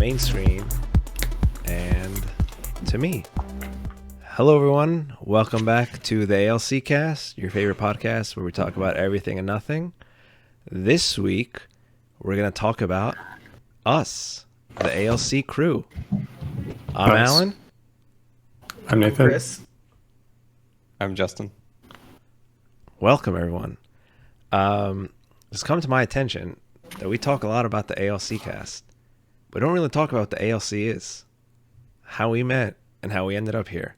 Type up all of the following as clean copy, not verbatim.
main screen and to me. Hello, everyone. Welcome back to the ALCast, your favorite podcast where we talk about everything and nothing. This week, we're going to talk about us, the ALC crew. I'm Allan. I'm Nathan. Chris. I'm Justin. Welcome, everyone. It's come to my attention that we talk a lot about the ALCast. We don't really talk about what the ALC is, how we met, and how we ended up here.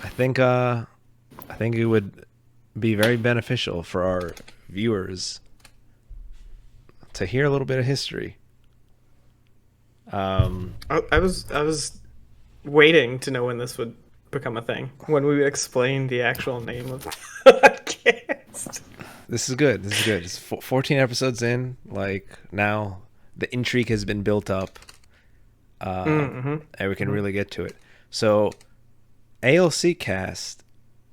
I think it would be very beneficial for our viewers to hear a little bit of history. I was waiting to know when this would become a thing, when we would explain the actual name of the podcast. This is good. It's 14 episodes in. Like, now the intrigue has been built up, and we can really get to it. So, ALCast,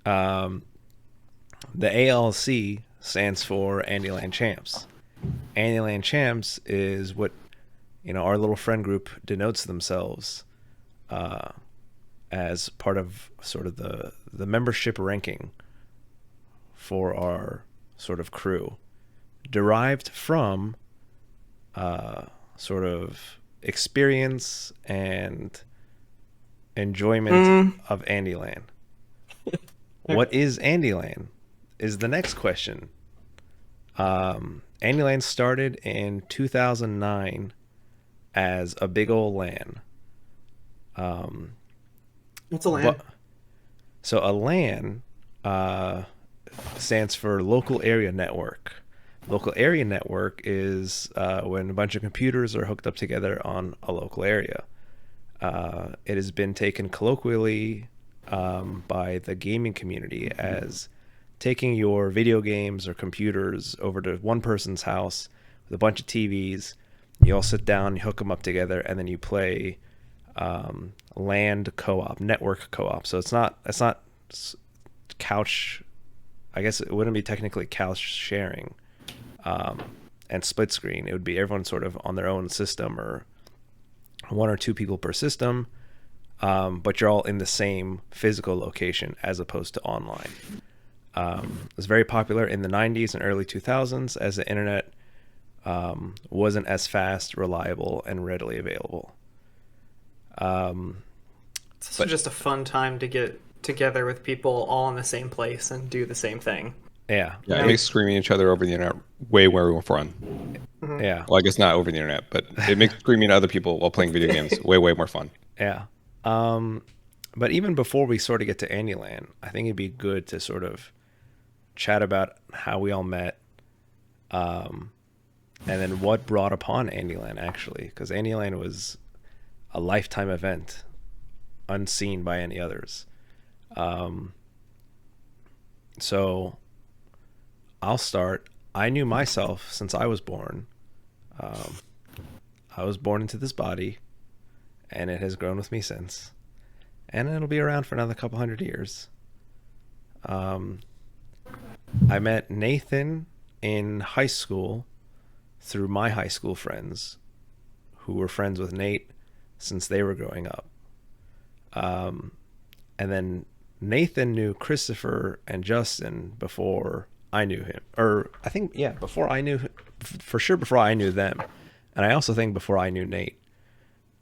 the ALC stands for Andylan Champs. Andylan Champs is what, our little friend group denotes themselves as part of sort of the membership ranking for our sort of crew, derived from sort of experience and enjoyment of Andylan. What is Andylan is the next question. Andylan started in 2009 as a big old LAN. What's a LAN? So a LAN stands for Local Area Network. Local Area Network is when a bunch of computers are hooked up together on a local area. It has been taken colloquially by the gaming community as taking your video games or computers over to one person's house with a bunch of TVs. You all sit down, you hook them up together, and then you play land co-op, network co-op. So it's not couch. I guess it wouldn't be technically couch sharing and split screen. It would be everyone sort of on their own system, or one or two people per system, but you're all in the same physical location as opposed to online. It was very popular in the 90s and early 2000s as the internet wasn't as fast, reliable, and readily available. It's also just a fun time to get together with people all in the same place and do the same thing. Yeah. It makes screaming each other over the internet way more fun. Mm-hmm. Yeah. Well, I guess not over the internet, but it makes screaming at other people while playing video games way more fun. Yeah. But even before we sort of get to Andylan, I think it'd be good to sort of chat about how we all met, and then what brought upon Andylan, actually, because Andylan was a lifetime event, unseen by any others. So I'll start. I knew myself since I was born. I was born into this body, and it has grown with me since. And it'll be around for another couple hundred years. I met Nathan in high school through my high school friends who were friends with Nate since they were growing up. And then Nathan knew Christopher and Justin before I knew him. Or I think, before I knew, for sure before I knew them. And I also think before I knew Nate.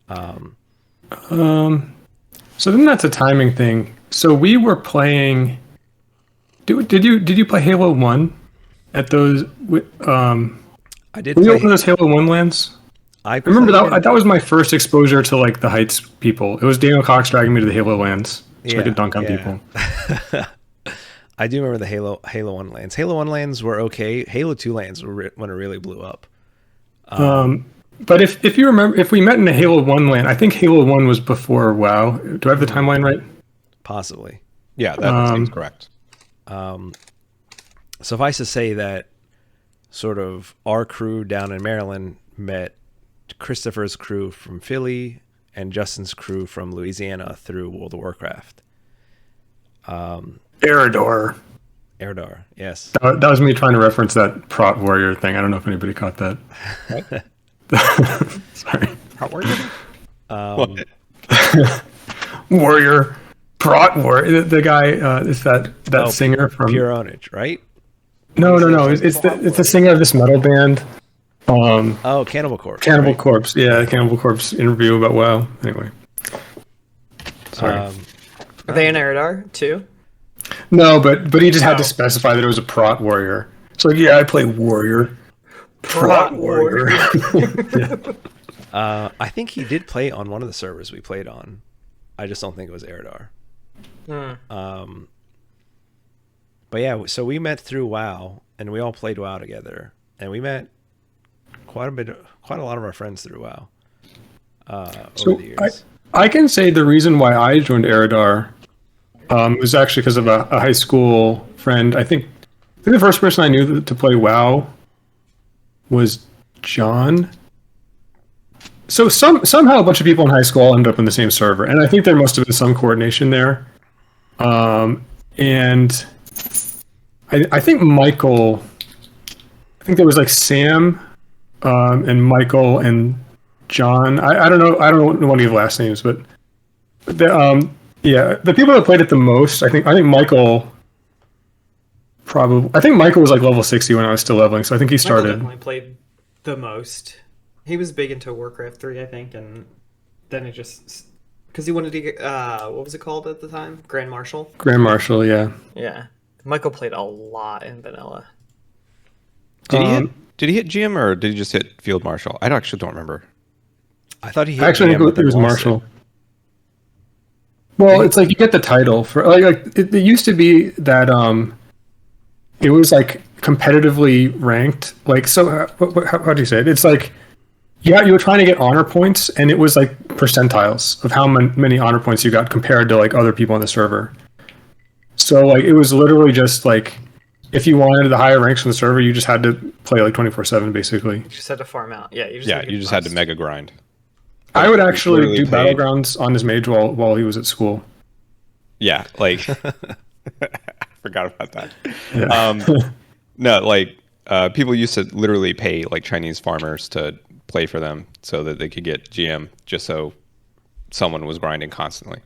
So then that's a timing thing. So we were playing. Did you play Halo 1 at those? I did. Were you open those Halo 1 lands? I remember that was my first exposure to like the Heights people. It was Daniel Cox dragging me to the Halo lands so I could dunk on people. I do remember the Halo 1 lands. Halo 1 lands were okay. Halo 2 lands were when it really blew up. But if you remember, if we met in a Halo 1 land, I think Halo 1 was before WoW. Do I have the timeline right? Possibly. Yeah, that seems correct. Suffice to say that sort of our crew down in Maryland met Christopher's crew from Philly and Justin's crew from Louisiana through World of Warcraft. Eridor, yes. That was me trying to reference that Prot Warrior thing. I don't know if anybody caught that. What? Sorry. Prot Warrior? Warrior. Prot Warrior. The guy is that singer from Pure Ownage, right? No. It's the singer of this metal band. Cannibal Corpse. Cannibal Corpse. Yeah, Cannibal Corpse interview about WoW. Anyway. Sorry. Are they in Eridar too? No, but he just had to specify that it was a Prot Warrior. So I play Warrior. Prot Warrior. Yeah. I think he did play on one of the servers we played on. I just don't think it was Eridar. But yeah, so we met through WoW, and we all played WoW together, and we met quite a lot of our friends through WoW over the years. I can say the reason why I joined Eridar was actually because of a high school friend. I think the first person I knew to play WoW was John. So somehow a bunch of people in high school all ended up in the same server, and I think there must have been some coordination there. And I think Michael. I think there was like Sam, and Michael and John. I don't know. I don't know any of the last names, but the people that played it the most. I think Michael. I think Michael was like level 60 when I was still leveling, so I think he started. Michael definitely played the most. He was big into Warcraft 3, I think, and then it just because he wanted to get what was it called at the time? Grand Marshal. Grand Marshal, yeah. Yeah, Michael played a lot in vanilla. Did he hit GM or did he just hit Field Marshal? I actually don't remember. I thought he hit actually GM, it was Marshal. Well, it's like you get the title for like it used to be that it was like competitively ranked. Like so, how do you say it? It's like you were trying to get honor points, and it was like percentiles of how many honor points you got compared to like other people on the server. So like it was literally just like if you wanted the higher ranks from the server, you just had to play like 24/7 basically. You just had to farm out. Yeah, you just had to mega grind. I would actually do Battlegrounds on his mage while he was at school. Yeah, like I forgot about that. Yeah. No, like people used to literally pay like Chinese farmers to play for them so that they could get GM just so someone was grinding constantly.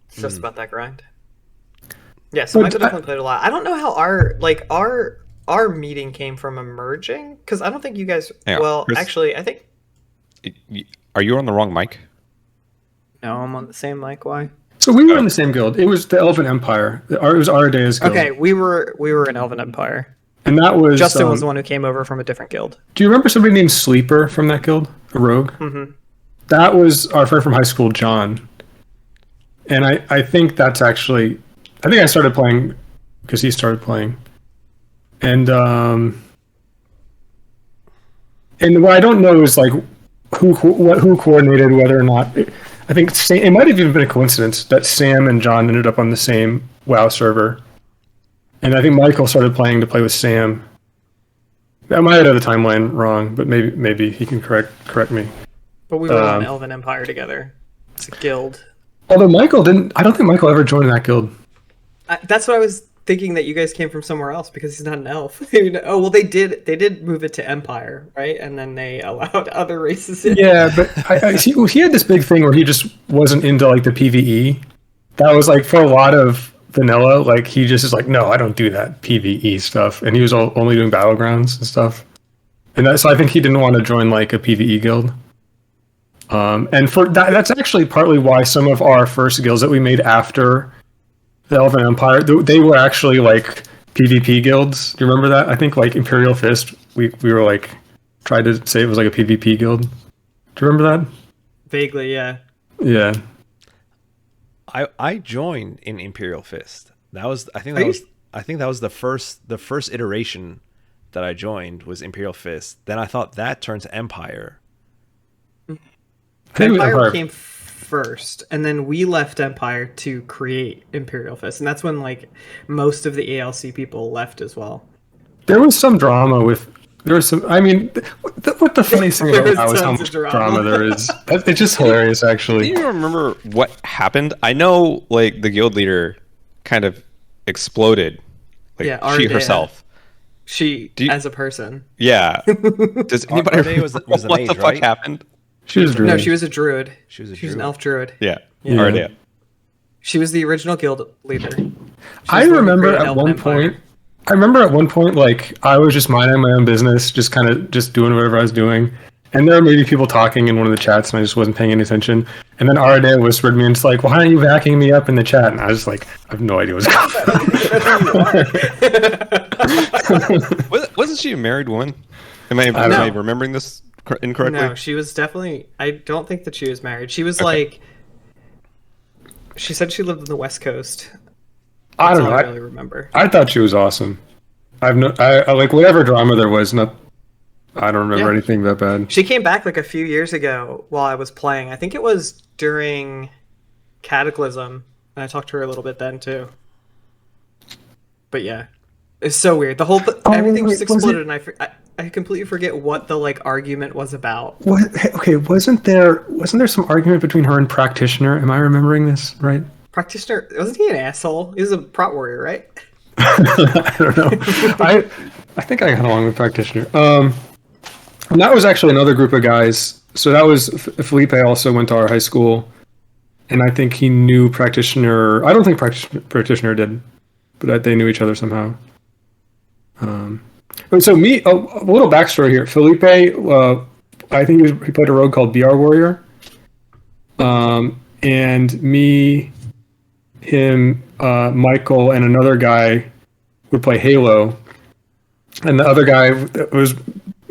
It's just about that grind. Yeah, so Michael definitely played a lot. I don't know how our meeting came from emerging because I don't think you guys. Chris, actually, I think. Are you on the wrong mic? No, I'm on the same mic. Why? So we were in the same guild. It was the Elven Empire. It was Aradea's guild. Okay, we were in Elven Empire. And that was Justin was the one who came over from a different guild. Do you remember somebody named Sleeper from that guild? A rogue? Mm-hmm. That was our friend from high school, John. And I think that's actually I think I started playing because he started playing. And what I don't know is like who coordinated whether or not I think it might have even been a coincidence that Sam and John ended up on the same WoW server. And I think Michael started playing to play with Sam. I might have the timeline wrong, but maybe he can correct me. But we were on Elven Empire together. It's a guild. Although Michael didn't, I don't think Michael ever joined that guild. That's what I was thinking, that you guys came from somewhere else because he's not an elf. Oh well, they did move it to Empire, right? And then they allowed other races in. Yeah, but he had this big thing where he just wasn't into like the PvE. That was like for a lot of vanilla, like he just is like, no, I don't do that PvE stuff, and he was only doing battlegrounds and stuff. And so I think he didn't want to join like a PvE guild. And for that's actually partly why some of our first guilds that we made after the Elven Empire, they were actually like PvP guilds. Do you remember that? I think like Imperial Fist, we were like tried to say it was like a PvP guild. Do you remember that? Vaguely, yeah. Yeah. I joined in Imperial Fist. I think that was the first iteration that I joined was Imperial Fist. Then I thought that turned to Empire. Empire came first, and then we left Empire to create Imperial Fist, and that's when like most of the ALC people left as well. There was some drama with. There was some. I mean, what the funny thing about that was how much drama there is. It's just hilarious, actually. Do you remember what happened? I know, like the guild leader kind of exploded. Like, yeah, she herself. As a person. Yeah. Does anybody was the what mage, the fuck right? happened? She was a druid. No, she was a druid. She was an elf druid. Yeah. Yeah. Ardea. She was the original guild leader. I remember at one point, like, I was just minding my own business, just kind of just doing whatever I was doing. And there were maybe people talking in one of the chats, and I just wasn't paying any attention. And then Ardea whispered me, and it's like, "Why aren't you backing me up in the chat?" And I was just like, "I have no idea what's going on." Wasn't she a married woman? Am I remembering this incorrectly? No, she was definitely. I don't think that she was married. She was like. She said she lived on the West Coast. I don't know. I really remember. I thought she was awesome. I like whatever drama there was. I don't remember anything that bad. She came back like a few years ago while I was playing. I think it was during Cataclysm, and I talked to her a little bit then too. But yeah, it's so weird. The whole everything just exploded, and I completely forget what the like argument was about. What? Okay, wasn't there some argument between her and Practitioner? Am I remembering this right? Practitioner, wasn't he an asshole? He was a prot warrior, right? I don't know. I think I got along with Practitioner. And that was actually another group of guys. So that was Felipe also went to our high school, and I think he knew Practitioner. I don't think Practitioner did, but they knew each other somehow. So a little backstory here. Felipe, I think he played a rogue called BR Warrior. And me, him, Michael, and another guy would play Halo. And the other guy was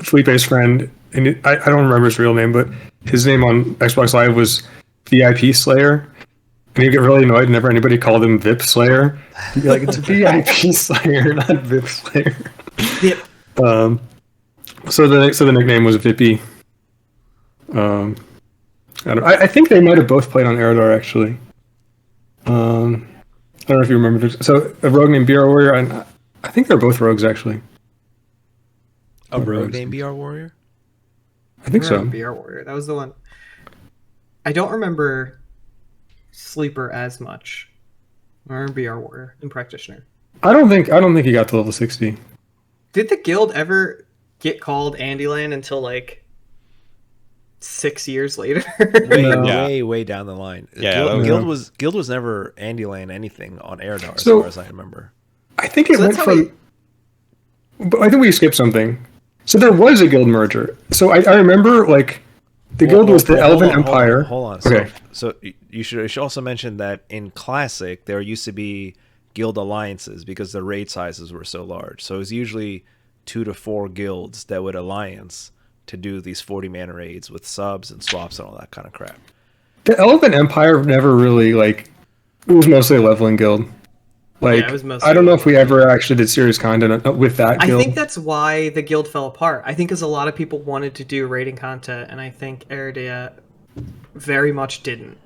Felipe's friend, and I don't remember his real name, but his name on Xbox Live was VIP Slayer. And he'd get really annoyed whenever anybody called him VIP Slayer. He'd be like, "It's VIP Slayer, not VIP Slayer." Yep. So the nickname was Vippy. I think they might have both played on Eridar actually. I don't know if you remember. So a rogue named BR Warrior, and I think they're both rogues actually. A rogue named BR Warrior? I think so. BR Warrior. That was the one. I don't remember Sleeper as much. I remember BR Warrior and Practitioner. I don't think he got to level 60. Did the guild ever get called Andylan until like 6 years later? Way down the line. Yeah, Guild was never Andylan anything on Eridar as So, far as I remember. I think it went from. But I think we skipped something. So there was a guild merger. So I remember like the guild was the Elven Empire. Hold on. Okay. So you should also mention that in Classic there used to be guild alliances because the raid sizes were so large. So it was usually 2 to 4 guilds that would alliance to do these 40-man raids with subs and swaps and all that kind of crap. The Elven Empire never really it was mostly a leveling guild. Like, it was mostly I don't know if we ever actually did serious content with that guild. I think that's why the guild fell apart. I think because a lot of people wanted to do raiding content, and I think Ardea very much didn't.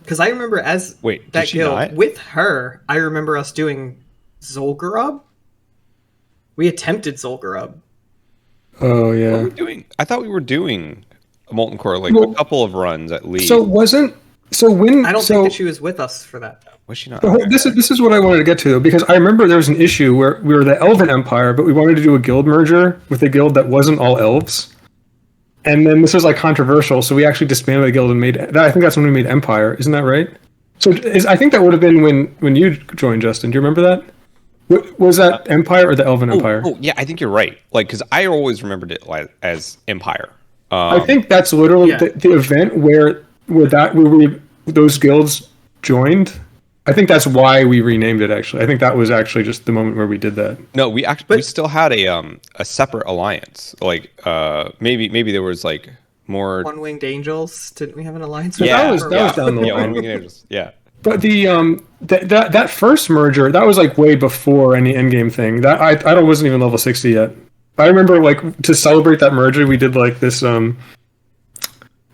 Because I remember that guild with her, I remember us doing Zul'Gurub. We attempted Zul'Gurub. Oh yeah. What were we doing? I thought we were doing a Molten Core a couple of runs at least. I don't think that she was with us for that though. Was she not? This is what I wanted to get to though, because I remember there was an issue where we were the Elven Empire, but we wanted to do a guild merger with a guild that wasn't all elves. And then this was controversial, so we actually disbanded the guild and made. I think that's when we made Empire, isn't that right? So I think that would have been when you joined, Justin. Do you remember that? Was that Empire or the Elven Empire? Oh yeah, I think you're right. Because I always remembered it as Empire. I think that's literally the event where those guilds joined. I think that's why we renamed it. Actually, I think that was actually just the moment where we did that. No, we still had a separate alliance. Maybe there was more One-Winged Angels. Didn't we have an alliance? That was down the line. One-Winged Angels. Yeah. But that first merger, that was way before any endgame thing. That I wasn't even level 60 yet. I remember to celebrate that merger, we did this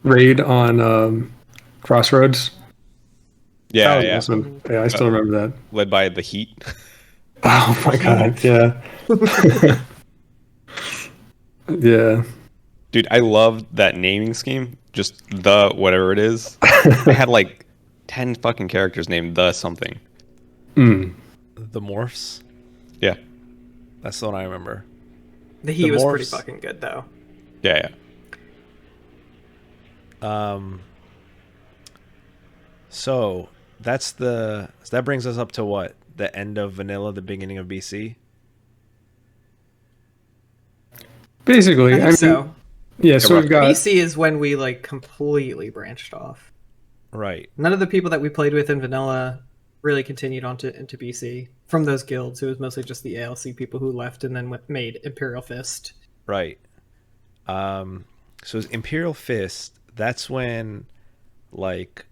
raid on Crossroads. Yeah, yeah. Awesome. Yeah, I still remember that. Led by the Heat. Oh my god, yeah. Yeah. Dude, I love that naming scheme. Just the whatever it is. I had 10 fucking characters named the something. Mm. The Morphs? Yeah. That's the one I remember. The Heat was pretty fucking good though. Yeah, yeah. So that brings us up to what? The end of vanilla, the beginning of BC? Basically, I think so. Yeah, so we've got... BC is when we, like, completely branched off. Right. None of the people that we played with in vanilla really continued on into BC from those guilds. It was mostly just the ALC people who left and then made Imperial Fist. Right. So Imperial Fist, that's when, like,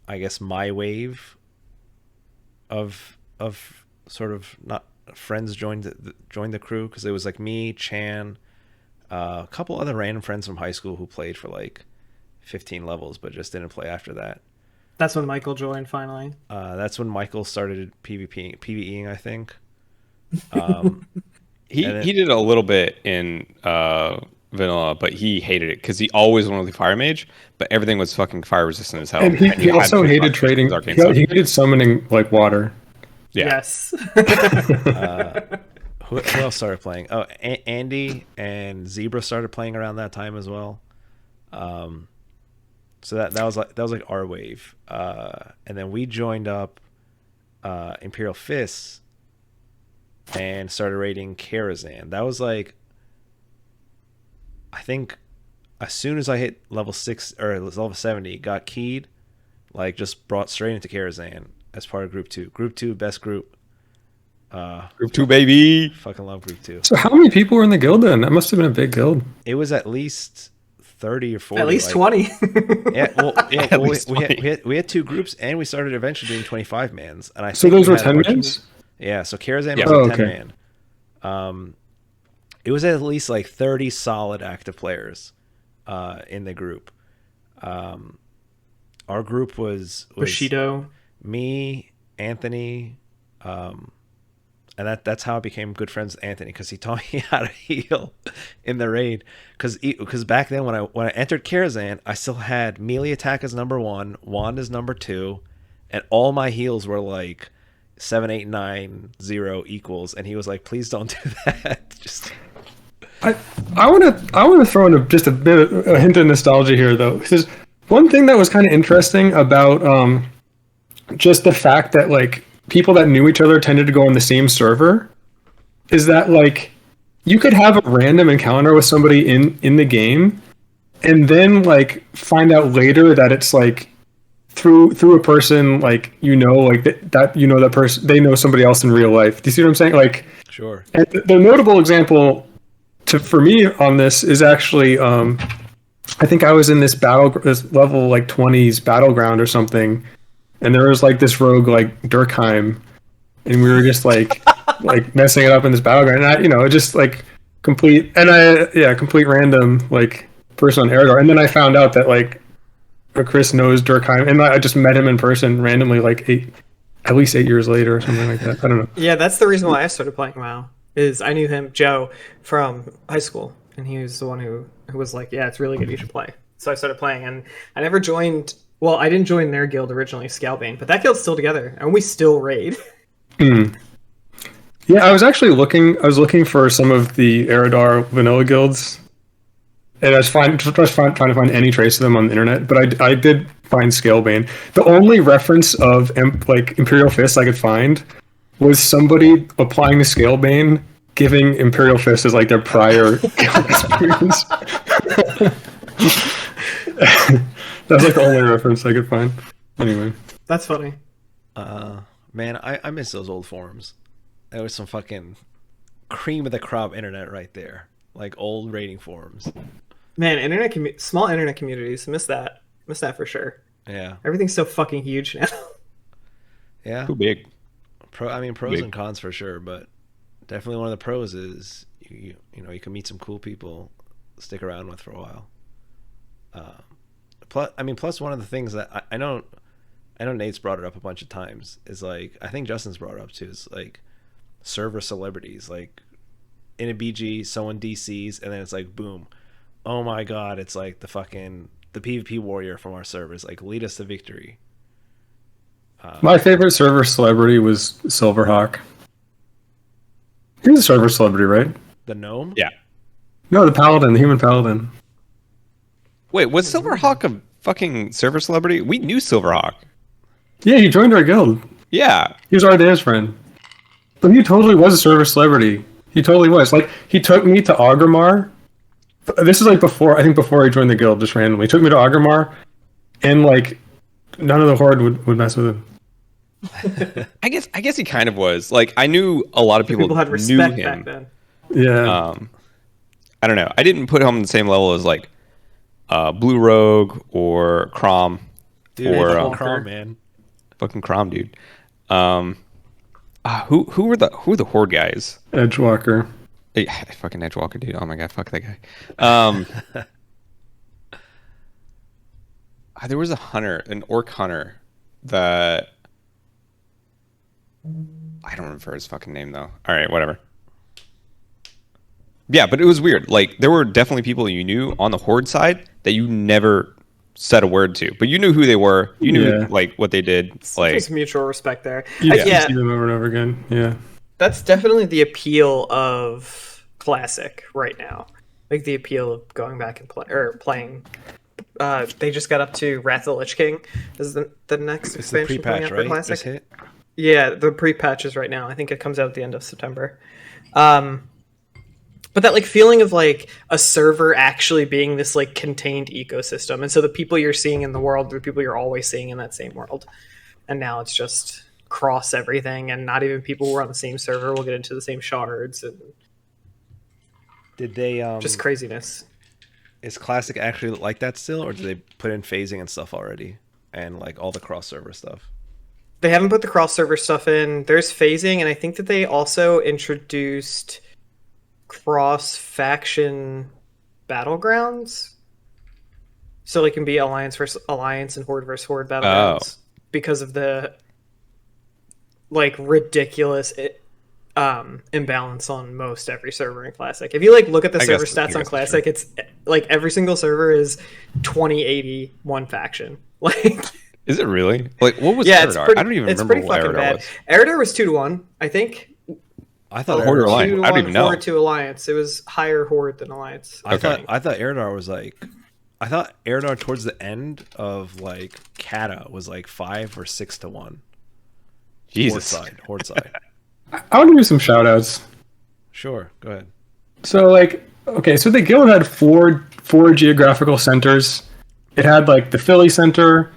I guess my wave of sort of not friends joined the crew, because it was like me, Chan, a couple other random friends from high school who played for like 15 levels but just didn't play after that. That's when Michael joined finally. That's when Michael started PvEing, I think. He did a little bit in vanilla, but he hated it because he always wanted to be fire mage, but everything was fucking fire resistant as hell. And he also hated trading. He hated summoning like water. Yeah. Yes. Who else started playing? Oh, Andy and Zebra started playing around that time as well. So that was like our wave. And then we joined up Imperial Fists and started raiding Karazhan. That was like, I think as soon as I hit level 6 or level 70, got keyed, like just brought straight into Karazhan as part of Group 2. Group 2, best group. Group 2, baby. Fucking love Group 2. So how many people were in the guild then? That must have been a big guild. It was at least 30 or 40. At least 20. We had 2 groups, and we started eventually doing 25 mans. And so those were 10 mans? Yeah, so Karazhan was a 10 man. It was at least like 30 solid active players in the group. Our group was Bushido, me, Anthony, and that's how I became good friends with Anthony, because he taught me how to heal in the raid. Because back then when I entered Karazhan, I still had melee attack as number 1, wand as number 2, and all my heals were like 7, 8, 9, 0 equals. And he was like, "Please don't do that." Just I want to throw in just a hint of nostalgia here, though. Because one thing that was kind of interesting about just the fact that like people that knew each other tended to go on the same server is that like you could have a random encounter with somebody in the game, and then like find out later that it's like through a person like like that person, they know somebody else in real life. Do you see what I'm saying? Like, sure. And the notable example for me on this is actually I think I was in this level like 20s battleground or something, and there was like this rogue like Durkheim, and we were just like messing it up in this battleground, and I just like complete random like person on Eridar, and then I found out that like Chris knows Durkheim, and I just met him in person randomly like at least 8 years later or something like that. I don't know. Yeah, that's the reason why I started playing WoW. Is I knew him, Joe, from high school, and he was the one who was like, "Yeah, it's really good. You should play." So I started playing, and I never joined. Well, I didn't join their guild originally, Scalbane, but that guild's still together, and we still raid. Yeah, I was actually looking for some of the Eridar vanilla guilds, and I was trying to find any trace of them on the internet, but I did find Scalebane. The only reference of Imperial Fist I could find was somebody applying the Scalebane, giving Imperial Fist as like their prior guild experience. That's like the only reference I could find. Anyway, that's funny. Man, I miss those old forums. There was some fucking cream of the crop internet right there, like old rating forums. Man, small internet communities, miss that for sure. Yeah, everything's so fucking huge now. Yeah, too big. Pros and cons for sure, but definitely one of the pros is you can meet some cool people, stick around with for a while. Plus one of the things that I know Nate's brought it up a bunch of times is like, I think Justin's brought it up too, is like server celebrities. Like in a BG, someone DCs, and then it's like boom, oh my god, it's like the PvP warrior from our servers, like lead us to victory. My favorite server celebrity was Silverhawk. He was a server celebrity, right? The gnome? Yeah. No, the paladin, the human paladin. Wait, was Silverhawk a fucking server celebrity? We knew Silverhawk. Yeah, he joined our guild. Yeah. He was our dance friend. But he totally was a server celebrity. He totally was. Like, he took me to Agrimar. This is like before he joined the guild, just randomly. He took me to Agrimar, and like, none of the Horde would mess with him. I guess he kind of was. Like, I knew a lot of people had knew respect him. back then. Yeah. I don't know. I didn't put him on the same level as like Blue Rogue or Crom. Dude, or Crom, man. Fucking Crom, dude. Who were the Horde guys? Edgewalker. Yeah, fucking Edgewalker, dude. Oh my god, fuck that guy. There was a hunter, an orc hunter that I don't remember his fucking name though. All right, whatever. Yeah, but it was weird. Like, there were definitely people you knew on the Horde side that you never said a word to, but you knew who they were. You knew like what they did. Like, there's mutual respect there. You see them over and over again. Yeah, that's definitely the appeal of Classic right now. Like the appeal of going back and playing. They just got up to Wrath of the Lich King. This is the next expansion coming out for Classic. Yeah, the pre-patch is right now. I think it comes out at the end of September. But that like feeling of like a server actually being this like contained ecosystem, and so the people you're seeing in the world are the people you're always seeing in that same world, and now it's just cross everything, and not even people who are on the same server will get into the same shards, and did they just craziness. Is Classic actually like that still, or do they put in phasing and stuff already, and like all the cross server stuff? They haven't put the cross server stuff in. There's phasing, and I think that they also introduced cross-faction battlegrounds, so it can be alliance versus alliance and horde versus horde battlegrounds because of the like ridiculous imbalance on most every server in Classic. If you like look at the server stats on Classic, it's like every single server is 20-80 one faction. Like, is it really? Like, what was Eridar? I don't even remember what Eridar was. Eridar was 2-1, I think. I thought Horde or Alliance. I don't even know. Horde to Alliance. It was higher Horde than Alliance. I thought Eridar was like, I thought Eridar towards the end of like Kata was like 5 or 6 to 1. Jesus. Horde side. I want to do some shout outs. Sure, go ahead. So like, okay, so the guild had four geographical centers. It had like the Philly Center,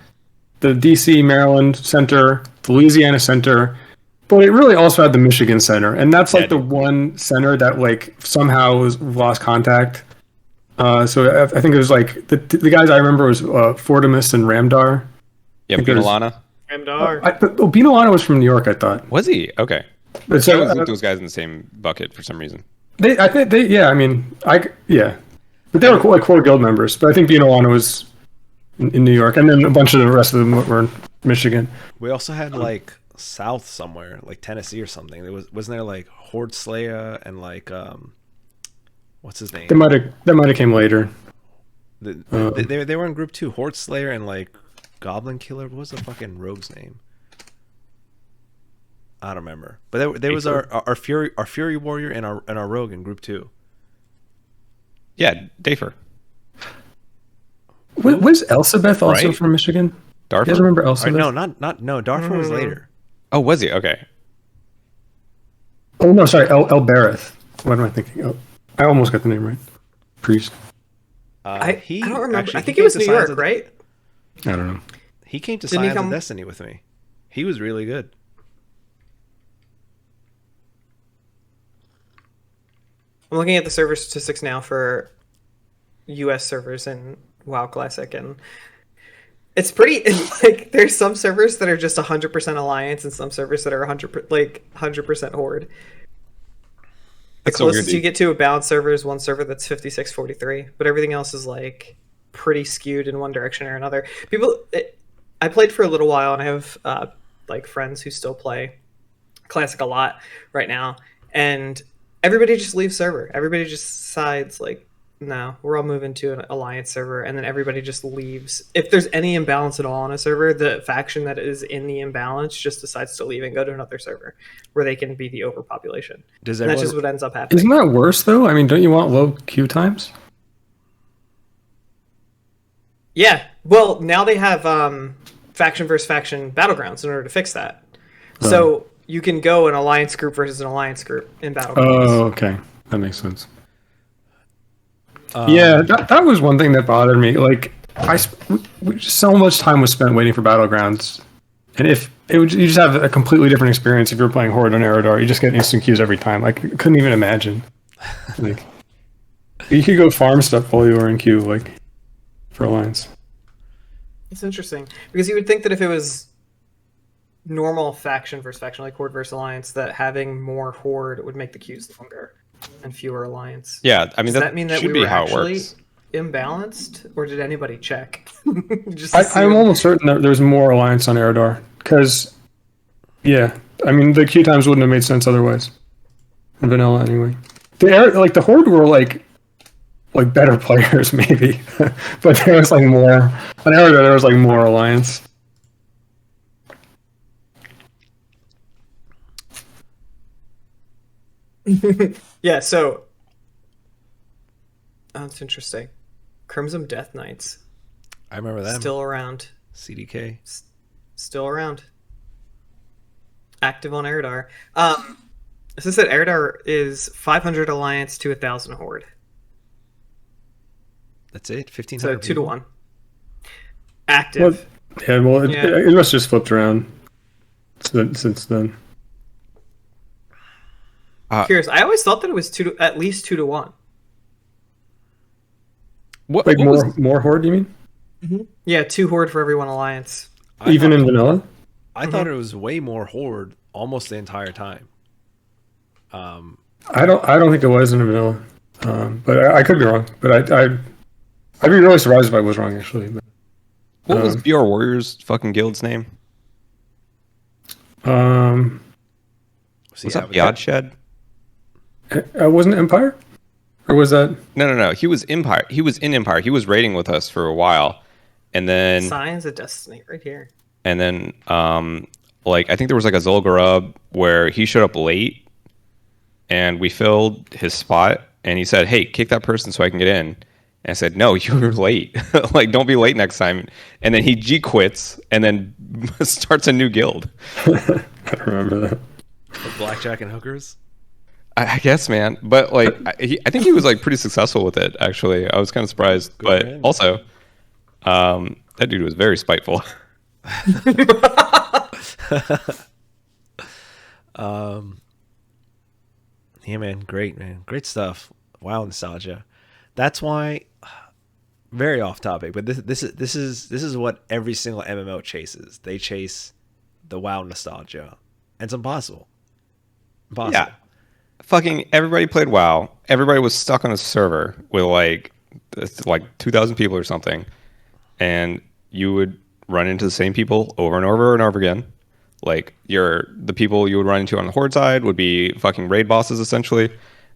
the DC Maryland Center, the Louisiana Center, but it really also had the Michigan Center, and that's like the one center that like somehow was lost contact. So I think it was like the guys I remember was Fortimus and Ramdar. Yeah, Binalana. Ramdar. Binalana was from New York, I thought. Was he? Okay. But so I always looked those guys in the same bucket for some reason. But they were like core guild members. But I think Binalana was in New York, and then a bunch of the rest of them were in Michigan. We also had like south somewhere, like Tennessee or something. There wasn't there like Horde Slayer and like what's his name? That might have came later. They were in group 2, Horde Slayer and like Goblin Killer. What was the fucking rogue's name? I don't remember. But there was our Fury Warrior and our rogue in group 2. Yeah, Dafer. Was Elsabeth also from Michigan? Darfur? You guys remember Elsabeth? No, Darfur was later. Oh, was he? Okay. Oh no, sorry, El Bareth. What am I thinking? Oh, I almost got the name right. Priest. I don't remember. Actually, I think it was New York, right? I don't know. He came to Science of Destiny with me. He was really good. I'm looking at the server statistics now for US servers in WoW Classic, and it's pretty like there's some servers that are just 100% Alliance and some servers that are 100% Horde. The closest you get to a balanced server is one server that's 56-43, but everything else is like pretty skewed in one direction or another. I played for a little while, and I have like friends who still play Classic a lot right now, and everybody just leaves server. Everybody just decides like, no, we're all moving to an Alliance server, and then everybody just leaves. If there's any imbalance at all on a server, the faction that is in the imbalance just decides to leave and go to another server where they can be the overpopulation. That's just what ends up happening. Isn't that worse though? I mean, don't you want low queue times? Yeah. Well, now they have faction versus faction battlegrounds in order to fix that. So you can go an alliance group versus an alliance group in battlegrounds. Oh, okay, that makes sense. Yeah, that was one thing that bothered me. Like, so much time was spent waiting for battlegrounds, and if you just have a completely different experience if you're playing Horde on Eridar. You just get instant queues every time. Like, I couldn't even imagine. Like, you could go farm stuff while you were in queue, like, for alliance. It's interesting because you would think that if it was normal faction versus faction, like Horde versus alliance, that having more Horde would make the queues longer and fewer alliance. Yeah, I mean, does that mean that should we be were how it actually works. imbalanced, or did anybody check? I'm almost certain that there's more alliance on Eridar because, yeah, I mean the queue times wouldn't have made sense otherwise. In vanilla, anyway. The Horde were like better players maybe, but there was like more on Eridar. There was like more alliance. Yeah, so that's interesting. Crimson Death Knights. I remember them. Still around. CDK. Still around. Active on Eridar. As I said, Eridar is 500 alliance to 1,000 Horde. That's it. 1,500. So 2 to 1. Active. Well, it must have just flipped around since then. Curious. I always thought that it was at least 2 to 1. What more Horde? You mean? Mm-hmm. Yeah, 2 Horde for every 1 alliance. Even in vanilla? I thought it was way more Horde almost the entire time. I don't think it was in vanilla, but I could be wrong. But I'd be really surprised if I was wrong actually. But, what was BR Warriors fucking guild's name? Was that Yadshed? Wasn't it Empire? Or was that? No. He was Empire. He was in Empire. He was raiding with us for a while, and then Signs of Destiny right here. And then, I think there was like a Zul'Gurub where he showed up late, and we filled his spot, and he said, "Hey, kick that person so I can get in." And I said, "No, you were late. Like, don't be late next time." And then he G quits, and then starts a new guild. I remember that. With blackjack and hookers. I guess, man. But like, I think he was like pretty successful with it. Actually, I was kind of surprised. But also, that dude was very spiteful. Yeah, man, great stuff. Wow, nostalgia. That's why, very off topic, but this is what every single MMO chases. They chase the WoW nostalgia, and it's impossible. Yeah, fucking everybody played WoW. Everybody was stuck on a server with like 2,000 people or something, and you would run into the same people over and over and over again. Like the people you would run into on the Horde side would be fucking raid bosses essentially,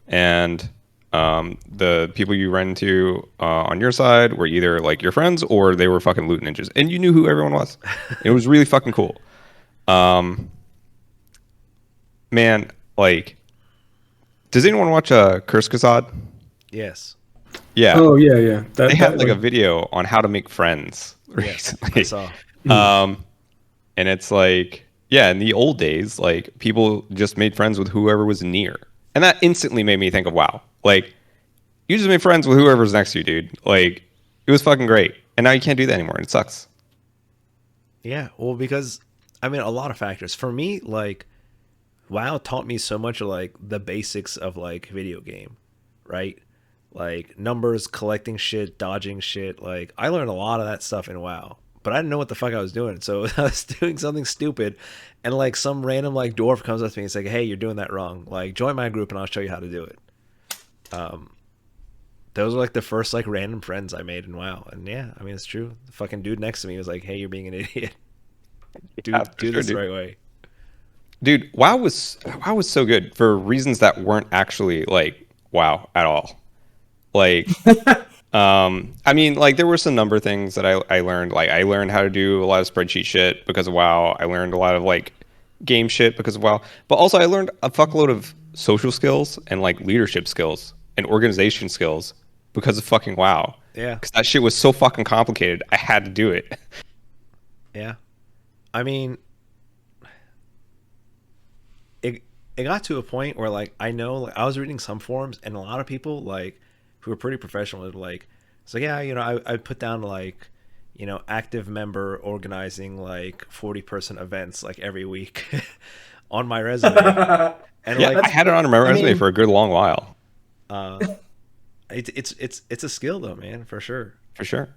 and the people you ran into on your side were either like your friends or they were fucking loot ninjas, and you knew who everyone was. It was really fucking cool. Man, like, does anyone watch Curse Kazad? Yes. Yeah. Oh yeah. They had like a video on how to make friends recently. Yes, I saw. And it's like, yeah, in the old days, like people just made friends with whoever was near, and that instantly made me think of WoW. Like, you just made friends with whoever's next to you, dude. Like, it was fucking great, and now you can't do that anymore. And it sucks. Yeah, well, because I mean, a lot of factors. For me, like, WoW taught me so much of like the basics of like video game, right? Like numbers, collecting shit, dodging shit. Like, I learned a lot of that stuff in WoW, but I didn't know what the fuck I was doing. So I was doing something stupid, and like some random like dwarf comes up to me and it's like, "Hey, you're doing that wrong. Like, join my group and I'll show you how to do it." Those were like the first like random friends I made in WoW, and yeah, I mean it's true. The fucking dude next to me was like, "Hey, you're being an idiot. Do this the right way." Dude, WoW was so good for reasons that weren't actually like WoW at all. Like, I mean, like there were some number things that I learned. Like, I learned how to do a lot of spreadsheet shit because of WoW. I learned a lot of like game shit because of WoW. But also, I learned a fuckload of social skills and like leadership skills and organization skills because of fucking WoW. Yeah. Because that shit was so fucking complicated. I had to do it. Yeah. I mean, it got to a point where, like, I know, like, I was reading some forums, and a lot of people, like, who were pretty professional, were like, so yeah, you know, I put down, like, you know, active member organizing, like, 40-person events, like, every week on my resume. And yeah, like, I had it on my resume for a good long while. It's a skill though, man, for sure. For sure.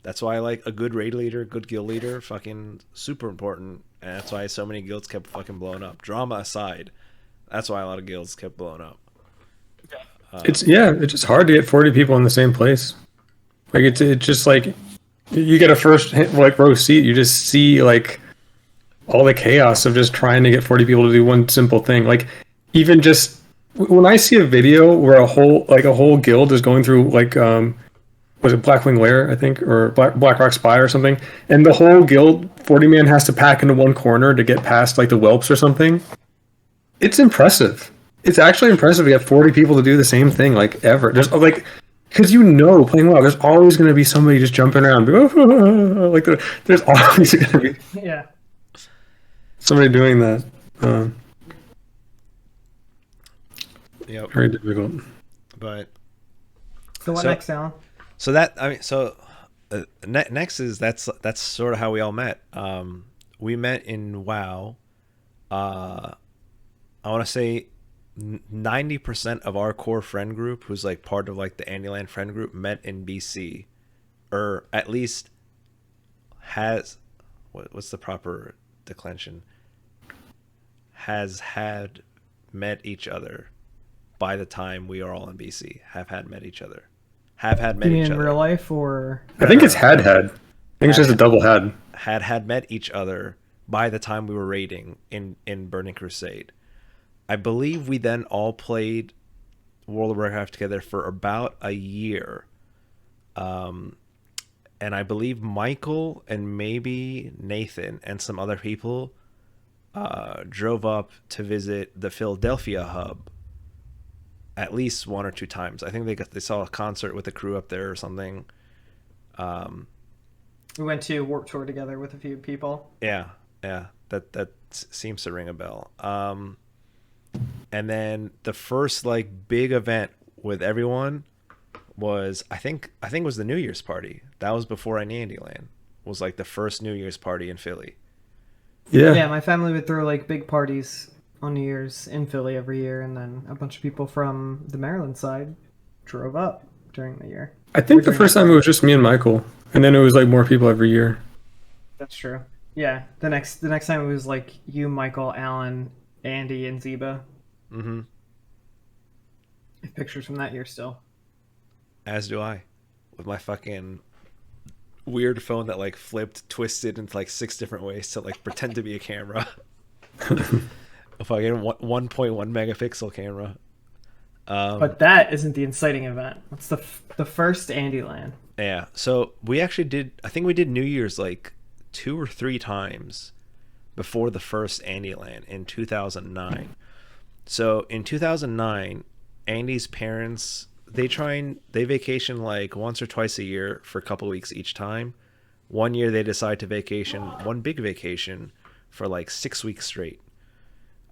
That's why, like, a good raid leader, good guild leader, fucking super important. And that's why so many guilds kept fucking blowing up. Drama aside, that's why a lot of guilds kept blowing up. It's just hard to get 40 people in the same place. Like, it's just like, you get a first like row seat, you just see like all the chaos of just trying to get 40 people to do one simple thing. Like, even just when I see a video where a whole guild is going through, like, was it Blackwing Lair, I think, or Blackrock Spy or something, and the whole guild 40-man has to pack into one corner to get past, like, the whelps or something. It's impressive. It's actually impressive to get 40 people to do the same thing, like, ever. There's, like, because playing WoW, there's always going to be somebody just jumping around. Like, there's always going to be somebody doing that. Yep. Very difficult. But so what next, Allan? So that, I mean, so next is that's sort of how we all met. We met in WoW. I want to say 90% of our core friend group, who's like part of like the Andylan friend group, met in BC, or at least has what's the proper declension? Has had met each other by the time we are all in BC. Have had met each other. Have had met each other. In real life, or I think it's had. I think it's just a double had. Had met each other by the time we were raiding in Burning Crusade. I believe we then all played World of Warcraft together for about a year. And I believe Michael and maybe Nathan and some other people drove up to visit the Philadelphia hub at least one or two times. I think they saw a concert with the crew up there or something. We went to Warp Tour together with a few people. Yeah, that seems to ring a bell. And then the first like big event with everyone was I think it was the New Year's party. That was before I knew Andylan. Was like the first New Year's party in Philly. Yeah, my family would throw like big parties on New Year's in Philly every year, and then a bunch of people from the Maryland side drove up during the year. I think the first time it was just me and Michael, and then it was like more people every year. That's true. Yeah, the next time it was like you, Michael, Allan, Andy, and Zeba. Mm-hmm. I have pictures from that year still. As do I, with my fucking weird phone that like flipped, twisted into like 6 different ways to like pretend to be a camera. A fucking 1.1 megapixel camera. But that isn't the inciting event. That's the first Andylan. Yeah. So we actually did. I think we did New Year's like 2 or 3 times before the first Andylan in 2009. So in 2009, Andy's parents they vacation like once or twice a year for a couple of weeks each time. One year they decide to vacation one big vacation for like 6 weeks straight.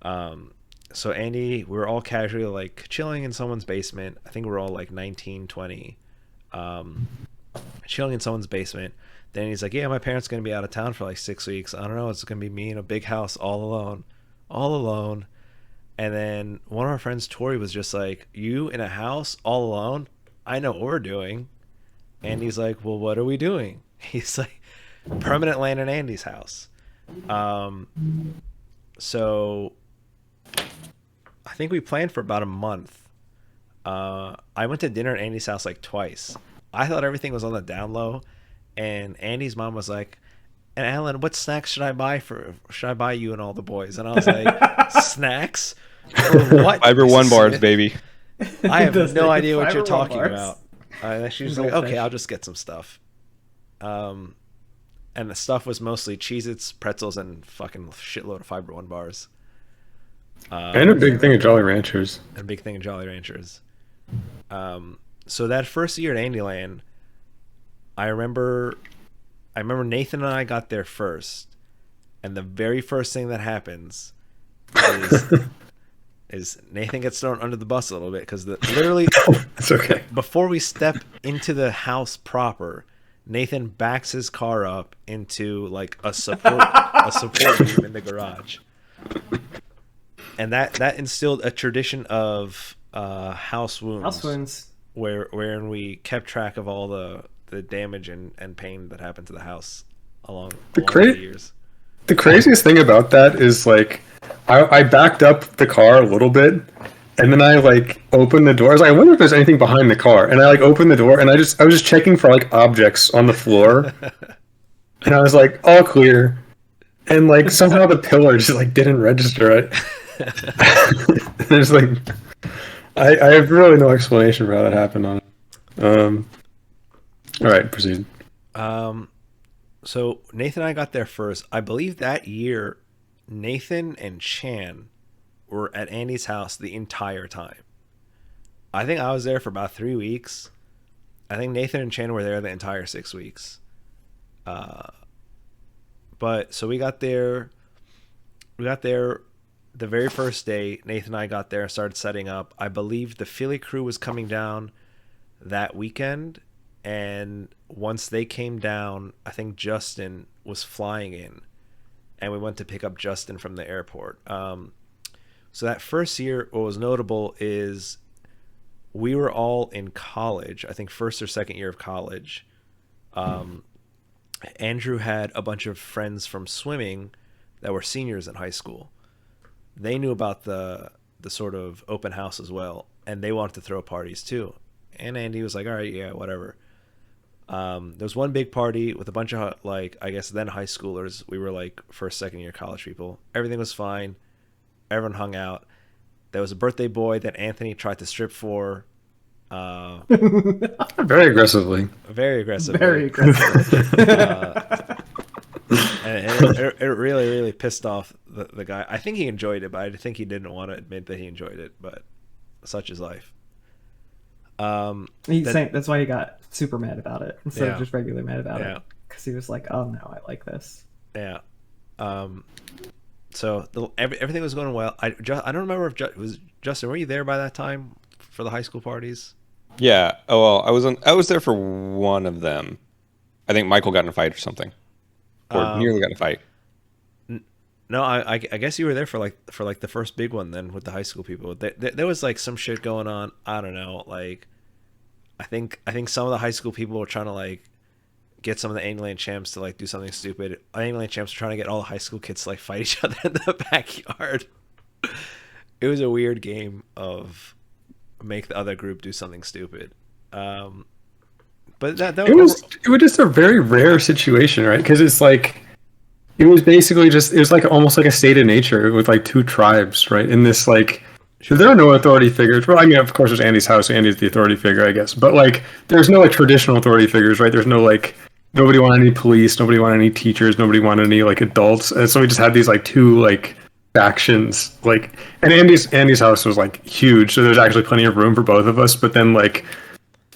So Andy, we were all casually like chilling in someone's basement. I think we were all like 19, 20, chilling in someone's basement. Then he's like, yeah, my parents are going to be out of town for like 6 weeks. I don't know. It's going to be me in a big house all alone. And then one of our friends, Tori, was just like, you in a house all alone? I know what we're doing. And he's like, well, what are we doing? He's like, permanent land in Andy's house. So I think we planned for about a month. I went to dinner at Andy's house like twice. I thought everything was on the down low, and Andy's mom was like, and Allan, what snacks should I buy you and all the boys? And I was like, snacks? For what? Fiber One bars, baby. I have no idea what you're talking about. She was like, okay, I'll just get some stuff. And the stuff was mostly Cheez-Its, pretzels, and fucking shitload of Fiber One bars. And a big thing of Jolly Ranchers. And a big thing of Jolly Ranchers. So that first year at Andylan, I remember Nathan and I got there first, and the very first thing that happens is Nathan gets thrown under the bus a little bit because literally it's okay. Before we step into the house proper, Nathan backs his car up into like a support beam in the garage, and that instilled a tradition of house wounds. House wounds, wherein we kept track of all the damage and pain that happened to the house along the years. The craziest thing about that is like I backed up the car a little bit, and then I like opened the door. I was like, I wonder if there's anything behind the car. And I like opened the door, and I was just checking for like objects on the floor, and I was like, all clear. And like somehow the pillar just like didn't register it. There's like, I have really no explanation for how that happened on it. All right, proceed. So Nathan and I got there first. I believe that year, Nathan and Chan were at Andy's house the entire time. I think I was there for about 3 weeks. I think Nathan and Chan were there the entire 6 weeks. But so we got there the very first day. Nathan and I got there and started setting up. I believe the Philly crew was coming down that weekend, and once they came down, I think Justin was flying in, and we went to pick up Justin from the airport. So that first year, what was notable is we were all in college, I think first or second year of college. Andrew had a bunch of friends from swimming that were seniors in high school. They knew about the sort of open house as well, and they wanted to throw parties too. And Andy was like, all right, yeah, whatever. There was one big party with a bunch of, like, I guess then high schoolers. We were like first, second year college people. Everything was fine. Everyone hung out. There was a birthday boy that Anthony tried to strip for. Very aggressively. Very aggressively. Very aggressively. And it really, really pissed off the guy. I think he enjoyed it, but I think he didn't want to admit that he enjoyed it. But such is life. That's why he got super mad about it instead of just regular mad about it. Because he was like, oh no, I like this. Yeah. So everything was going well. I don't remember if was Justin. Were you there by that time for the high school parties? Yeah. Oh well, I was there for one of them. I think Michael got in a fight or something, or nearly got in a fight. No, I guess you were there for the first big one then with the high school people. There was like some shit going on. I don't know. Like, I think some of the high school people were trying to like get some of the Andylan champs to like do something stupid. Andylan champs were trying to get all the high school kids to like fight each other in the backyard. It was a weird game of make the other group do something stupid. But it was just a very rare situation, right? Because it's like it was basically just it was like almost like a state of nature with like two tribes, right? In this like. There are no authority figures. Well, I mean, of course, there's Andy's house. Andy's the authority figure, I guess. But like, there's no like traditional authority figures, right? There's no like, nobody wanted any police, nobody wanted any teachers, nobody wanted any like adults, and so we just had these like two like factions. Like, and Andy's house was like huge, so there's actually plenty of room for both of us. But then like,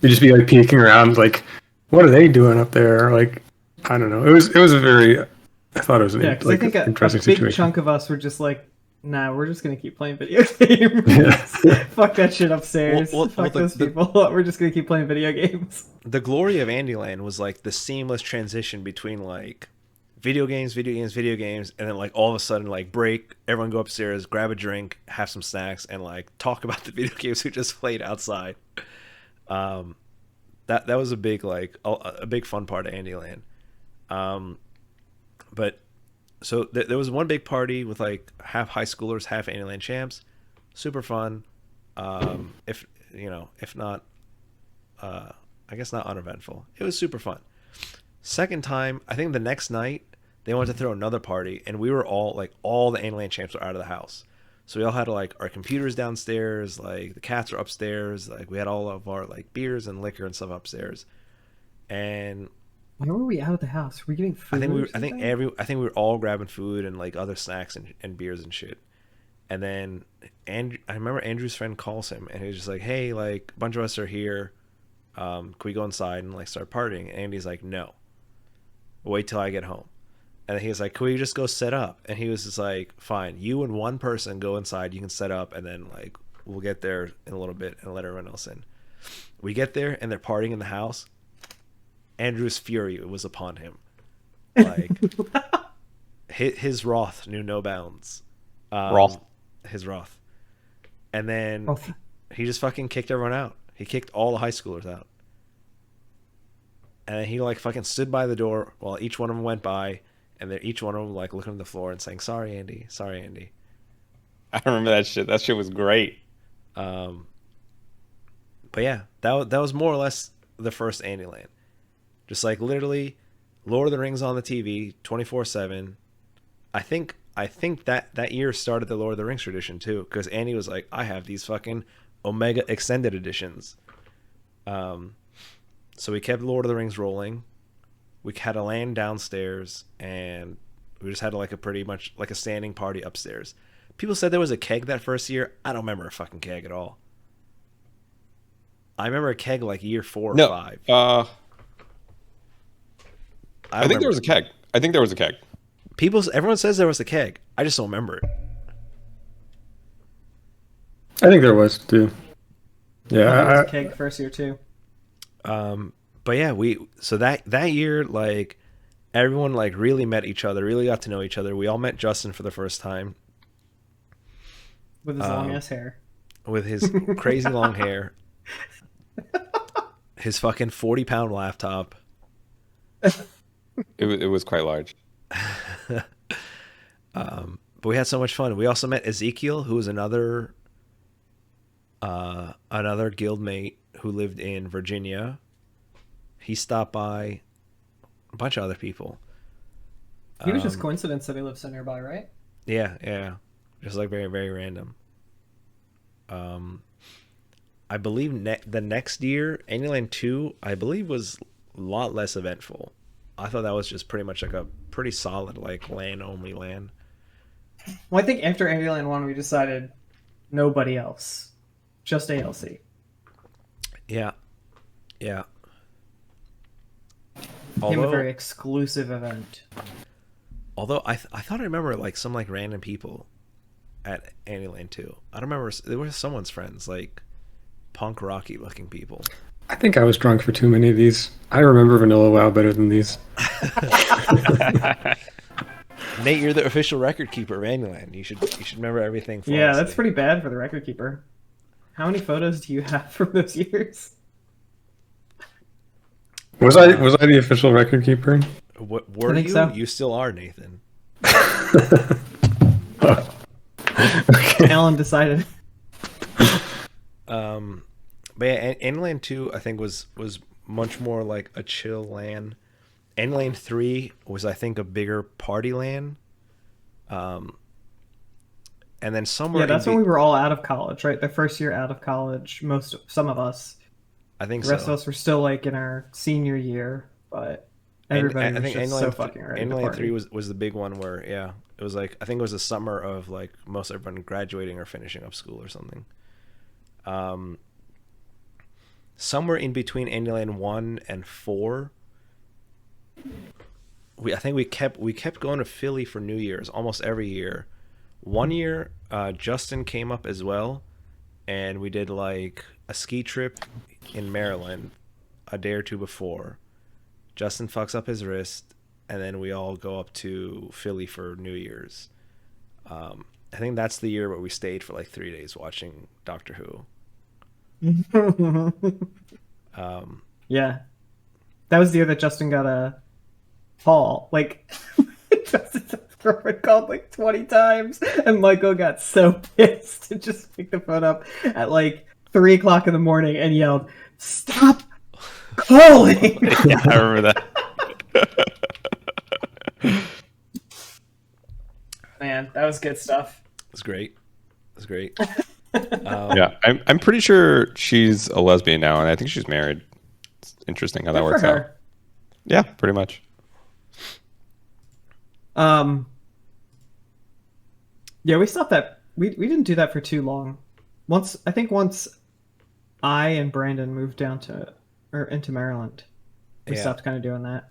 you just be like peeking around, like, what are they doing up there? Like, I don't know. It was a very. I thought it was an I think interesting a big situation. chunk of us were just like. Nah, we're just gonna keep playing video games. Fuck that shit upstairs. Fuck those people. We're just gonna keep playing video games. The glory of Andylan was like the seamless transition between like video games, and then like all of a sudden like break, everyone go upstairs, grab a drink, have some snacks, and like talk about the video games we just played outside. That was a big like a big fun part of Andylan. But. So there was one big party with like half high schoolers, half Andylan champs. Super fun. If not, I guess not uneventful. It was super fun. Second time, I think the next night they wanted to throw another party, and we were all the Andylan champs were out of the house. So we all had like our computers downstairs, like the cats were upstairs, like we had all of our like beers and liquor and stuff upstairs, and. Why were we out of the house? Were we getting food? I think we were all grabbing food and like other snacks and beers and shit. And then I remember Andrew's friend calls him and he was just like, "Hey, like a bunch of us are here. Can we go inside and like start partying? And Andy's like, no, wait till I get home. And then he was like, can we just go set up? And he was just like, fine, you and one person go inside, you can set up, and then like we'll get there in a little bit and let everyone else in. We get there and they're partying in the house. Andrew's fury was upon him. Like his wrath knew no bounds. His wrath. And then he just fucking kicked everyone out. He kicked all the high schoolers out. And he like fucking stood by the door while each one of them went by, and each one of them like looking at the floor and saying, sorry, Andy. Sorry, Andy. I remember that shit. That shit was great. But yeah, that was more or less the first Andylan. Just like literally Lord of the Rings on the TV 24/7. I think that year started the Lord of the Rings tradition too, because Andy was like, I have these fucking Omega extended editions. So we kept Lord of the Rings rolling. We had a LAN downstairs, and we just had like a pretty much like a standing party upstairs. People said there was a keg that first year. I don't remember a fucking keg at all. I remember a keg like year 4 or 5. I think there was a keg. Everyone says there was a keg. I just don't remember it. I think there was too. Yeah, there was a keg first year too. But yeah, so that year, like everyone like really met each other, really got to know each other. We all met Justin for the first time. With his long ass hair. With his crazy long hair. His fucking 40-pound laptop. It was quite large. But we had so much fun. We also met Ezekiel, who was another guildmate who lived in Virginia. He stopped by. A bunch of other people. He was just coincidence that he lives so nearby, right? Yeah. Just like very, very random. I believe the next year, Andylan 2, I believe was a lot less eventful. I thought that was just pretty much like a pretty solid like LAN-only LAN. Well, I think after Andylan 1, we decided nobody else. Just ALC. Yeah. Became a very exclusive event. Although I thought I remember like some like random people at Andylan 2. I don't remember. There were someone's friends, like punk rocky looking people. I think I was drunk for too many of these. I remember Vanilla WoW better than these. Nate, you're the official record keeper of Andylan. You should remember everything. Flawlessly. Yeah, that's pretty bad for the record keeper. How many photos do you have from those years? Was I the official record keeper? Were you? So. You still are, Nathan. Okay. Allan decided. But yeah, Andylan 2 I think was much more like a chill LAN. Andylan 3 was I think a bigger party LAN. And then somewhere that's when we were all out of college, right? The first year out of college, some of us. I think the rest of us were still like in our senior year, but everybody was just so fucking ready to party. 3 was the big one where it was like I think it was the summer of like most everyone graduating or finishing up school or something. Somewhere in between Andylan 1 and 4, I think we kept going to Philly for New Year's almost every year. One year, Justin came up as well, and we did like a ski trip in Maryland a day or two before. Justin fucks up his wrist, and then we all go up to Philly for New Year's. I think that's the year where we stayed for like 3 days watching Doctor Who. Yeah, that was the year that Justin got a call. Like, Justin's girlfriend called like 20 times, and Michael got so pissed and just picked the phone up at like 3 o'clock in the morning and yelled, "Stop calling!" Yeah, I remember that. Man, that was good stuff. It was great. Yeah, I'm pretty sure she's a lesbian now, and I think she's married. It's interesting how that works out. Yeah, pretty much. Yeah, we stopped that. We didn't do that for too long. Once I and Brandon moved down to or into Maryland. We stopped kind of doing that.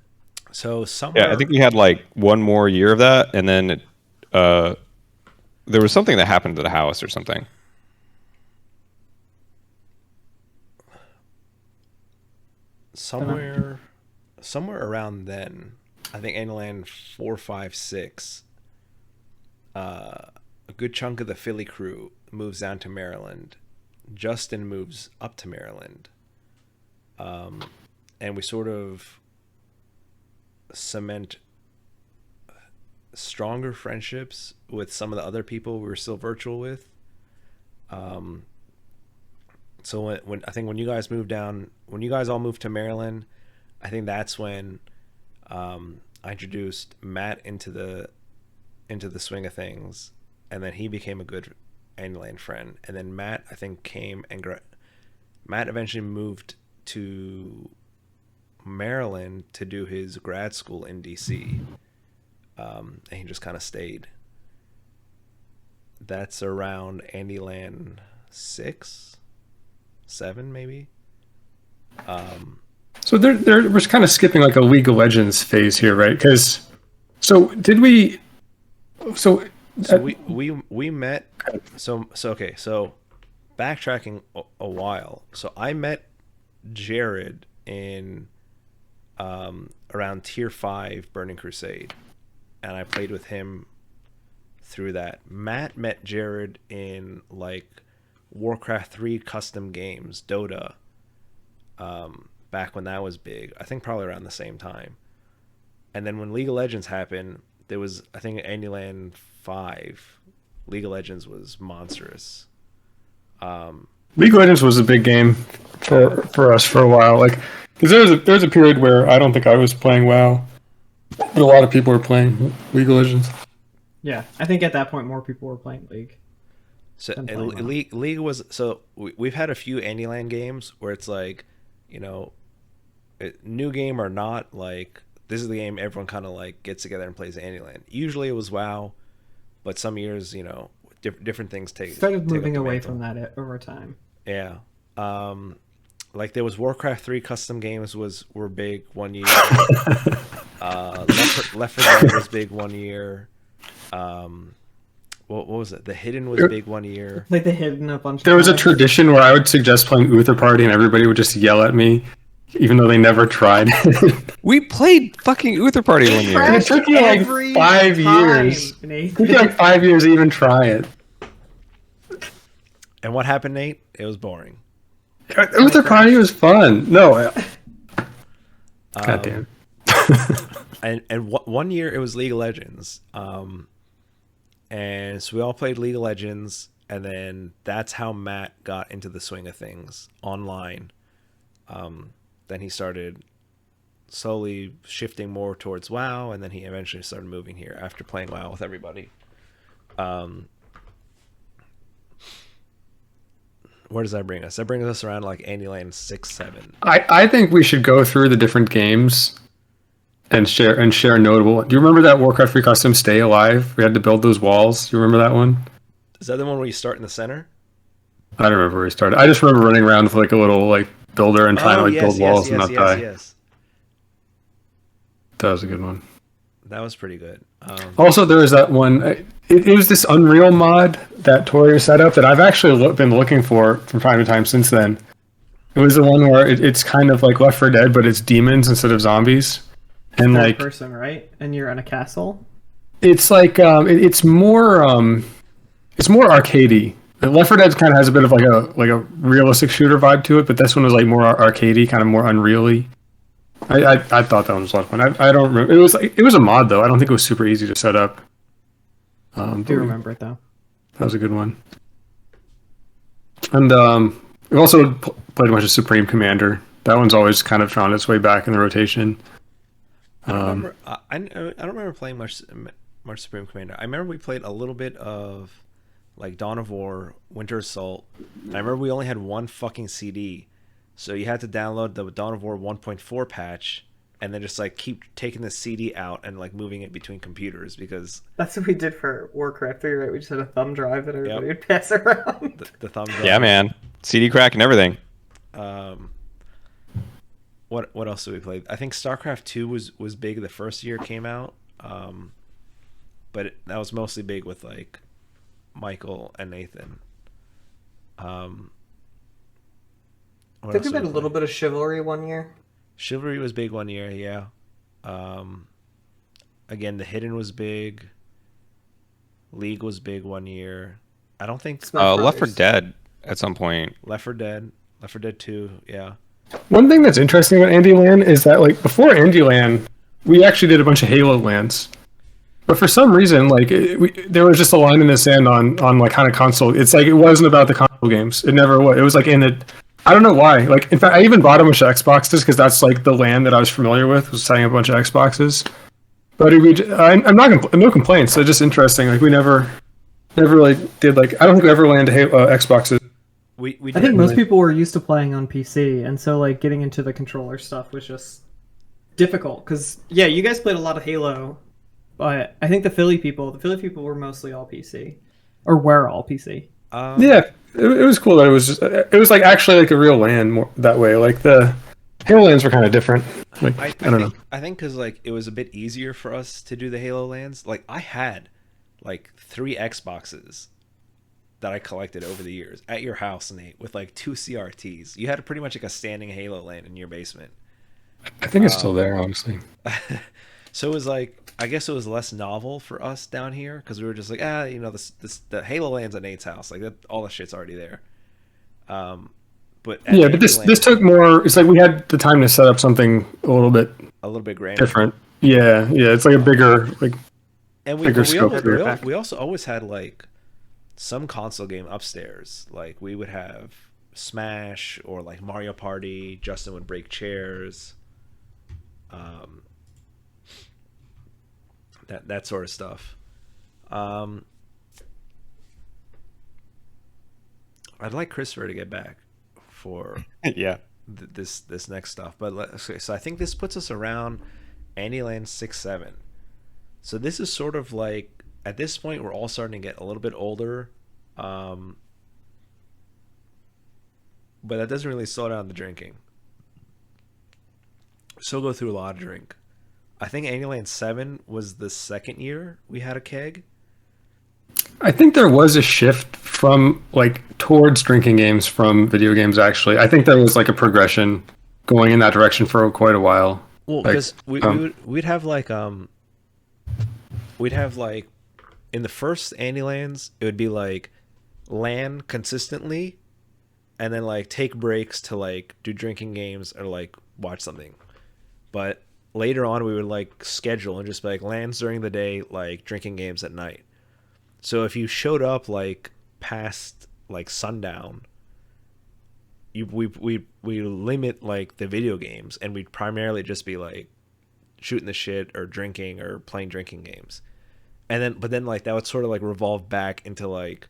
So somewhere, I think we had like one more year of that, and then there was something that happened to the house or something. Somewhere around then, I think Andylan 4, 5, 6. A good chunk of the Philly crew moves down to Maryland. Justin moves up to Maryland, and we sort of cement stronger friendships with some of the other people we were still virtual with. So when I think when you guys all moved to Maryland, I think that's when I introduced Matt into the swing of things, and then he became a good Andylan friend. And then Matt, I think, came and Matt eventually moved to Maryland to do his grad school in DC, and he just kind of stayed. That's around Andylan 6, 7 maybe. So we're kind of skipping like a League of Legends phase here, right? Because we met. So okay. So backtracking a while. So I met Jared in around Tier 5 Burning Crusade, and I played with him through that. Matt met Jared in like Warcraft 3 custom games, Dota, back when that was big. I think probably around the same time. And then when League of Legends happened, there was, I think, Andylan 5. League of Legends was monstrous. League of Legends was a big game for us for a while. Like, because there was a period where I don't think I was playing WoW, but a lot of people were playing League of Legends. Yeah, I think at that point more people were playing League. So League was, so we've had a few Andylan games where it's like, you know, new game or not, like this is the game everyone kind of like gets together and plays Andylan. Usually it was WoW, but some years, you know, different things started moving away from that over time. Yeah. Like there was Warcraft 3 custom games were big one year. Left 4 Dead was big one year. What was it? The Hidden was big one year. Like the Hidden a bunch. There was a tradition where I would suggest playing Uther Party, and everybody would just yell at me, even though they never tried. We played fucking Uther Party one year. It took you like 5 years. It took you like 5 years to even try it. And what happened, Nate? It was boring. Uther Party was fun. No. God damn. and one year it was League of Legends. And so we all played League of Legends, and then that's how Matt got into the swing of things online. Then he started slowly shifting more towards WoW, and then he eventually started moving here after playing WoW with everybody. Where does that bring us? That brings us around like Andylan 6, 7. I think we should go through the different games and share notable. Do you remember that Warcraft 3 custom Stay Alive? We had to build those walls. Do you remember that one? Is that the one where you start in the center? I don't remember where we started. I just remember running around with like a little like builder and trying to build walls and not die. Yes. That was a good one. That was pretty good. Also, there was that one. It was this Unreal mod that Tori set up that I've actually been looking for from time to time since then. It was the one where it's kind of like Left 4 Dead, but it's demons instead of zombies. And third like person, right? And you're in a castle. It's like it's more arcadey. Left 4 Dead kind of has a bit of like a realistic shooter vibe to it, but this one was like more arcadey, kind of more unreally. I thought that one was a lot of fun. I don't remember. It was a mod though. I don't think it was super easy to set up. I do remember it though. That was a good one. And we also played a bunch of Supreme Commander. That one's always kind of found its way back in the rotation. I don't remember playing much Supreme Commander. I remember we played a little bit of like Dawn of War, Winter Assault. And I remember we only had one fucking CD, so you had to download the Dawn of War 1.4 patch and then just like keep taking the CD out and like moving it between computers because that's what we did for Warcraft 3, right? We just had a thumb drive that everybody would pass around. The thumb drive. Yeah, man. CD crack and everything. what else did we play? I think StarCraft 2 was big the first year it came out. But that was mostly big with like Michael and Nathan. I think we had a little bit of Chivalry one year. Chivalry was big one year, yeah. Again, The Hidden was big. League was big one year. I don't think Left 4 Dead at some point. Left 4 Dead 2, yeah. One thing that's interesting about Andylan is that like before Andylan, we actually did a bunch of Halo lands. But for some reason, like there was just a line in the sand on like kind of console. It's like it wasn't about the console games. It never was. It was like I don't know why. Like in fact, I even bought a bunch of Xboxes because that's like the land that I was familiar with, was setting up a bunch of Xboxes. But I'm not no complaints. It's just interesting. Like we never like did like I don't think we ever landed Xboxes. I think most people were used to playing on PC, and so like getting into the controller stuff was just difficult. Because yeah, you guys played a lot of Halo. But I think the Philly people were mostly all PC, or were all PC. Yeah, it was cool that it was like actually like a real LAN more that way. Like the Halo LANs were kind of different. Like I don't know. I think because like it was a bit easier for us to do the Halo LANs. Like I had like 3 Xboxes that I collected over the years at your house, Nate, with like 2 CRTs. You had pretty much like a standing Halo LAN in your basement. I think it's still there, honestly. So it was like, I guess it was less novel for us down here because we were just like, the Halo LAN's at Nate's house, like that, all the shit's already there. But this took more. It's like we had the time to set up something a little bit grander, different. Yeah, it's like a bigger bigger scope. We also always had like some console game upstairs. Like we would have Smash or like Mario Party. Justin would break chairs. That sort of stuff. I'd like Christopher to get back for this next stuff, but so I think this puts us around Andylan 6-7. So this is sort of like at this point we're all starting to get a little bit older, but that doesn't really slow down the drinking. Still go through a lot of drink. I think Andylan 7 was the second year we had a keg. I think there was a shift from like towards drinking games from video games. Actually, I think there was like a progression going in that direction for quite a while. Well, because we'd have like in the first Andylans, it would be like LAN consistently, and then like take breaks to like do drinking games or like watch something. But later on, we would like schedule and just be like LANs during the day, like drinking games at night. So if you showed up like past like sundown, we limit like the video games, and we'd primarily just be like shooting the shit or drinking or playing drinking games. But then like that would sort of like revolve back into like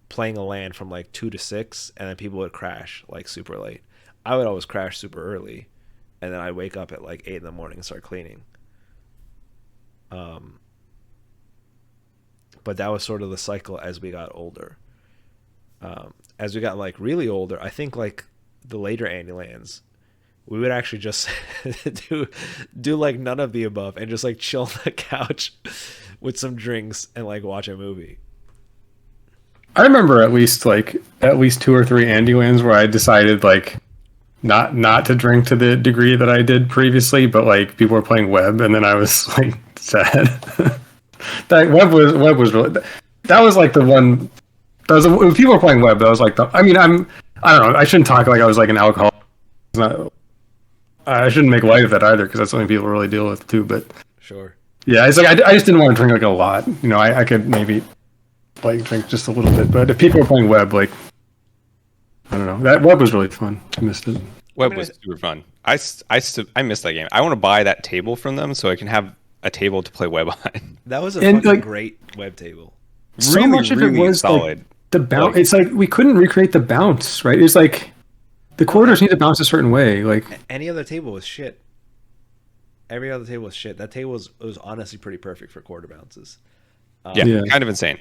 playing a LAN from like 2 to 6, and then people would crash like super late. I would always crash super early, and then I'd wake up at like 8 in the morning and start cleaning. But that was sort of the cycle as we got older. As we got like really older, I think like the later Andylans, we would actually just do like none of the above and just like chill on the couch with some drinks and like watch a movie. I remember at least 2 or 3 Andylans where I decided like not to drink to the degree that I did previously, but like people were playing web, and then I was like sad. That web was really, that was like the one. That was when people were playing web. That was like I don't know. I shouldn't talk like I was like an alcoholic. I shouldn't make light of that either, because that's something people really deal with too. But sure. Yeah, it's like I just didn't want to drink like a lot. You know, I could maybe like drink just a little bit, but if people were playing web, like I don't know, that web was really fun. I missed it. Web was super fun. I missed that game. I want to buy that table from them so I can have a table to play web on. That was a fucking great web table. So really, much of it was solid. Like, the bounce. It's like we couldn't recreate the bounce, right? It's like the corridors need to bounce a certain way. Like any other table was shit. Every other table was shit. That table was honestly pretty perfect for quarter bounces. Yeah, kind of insane.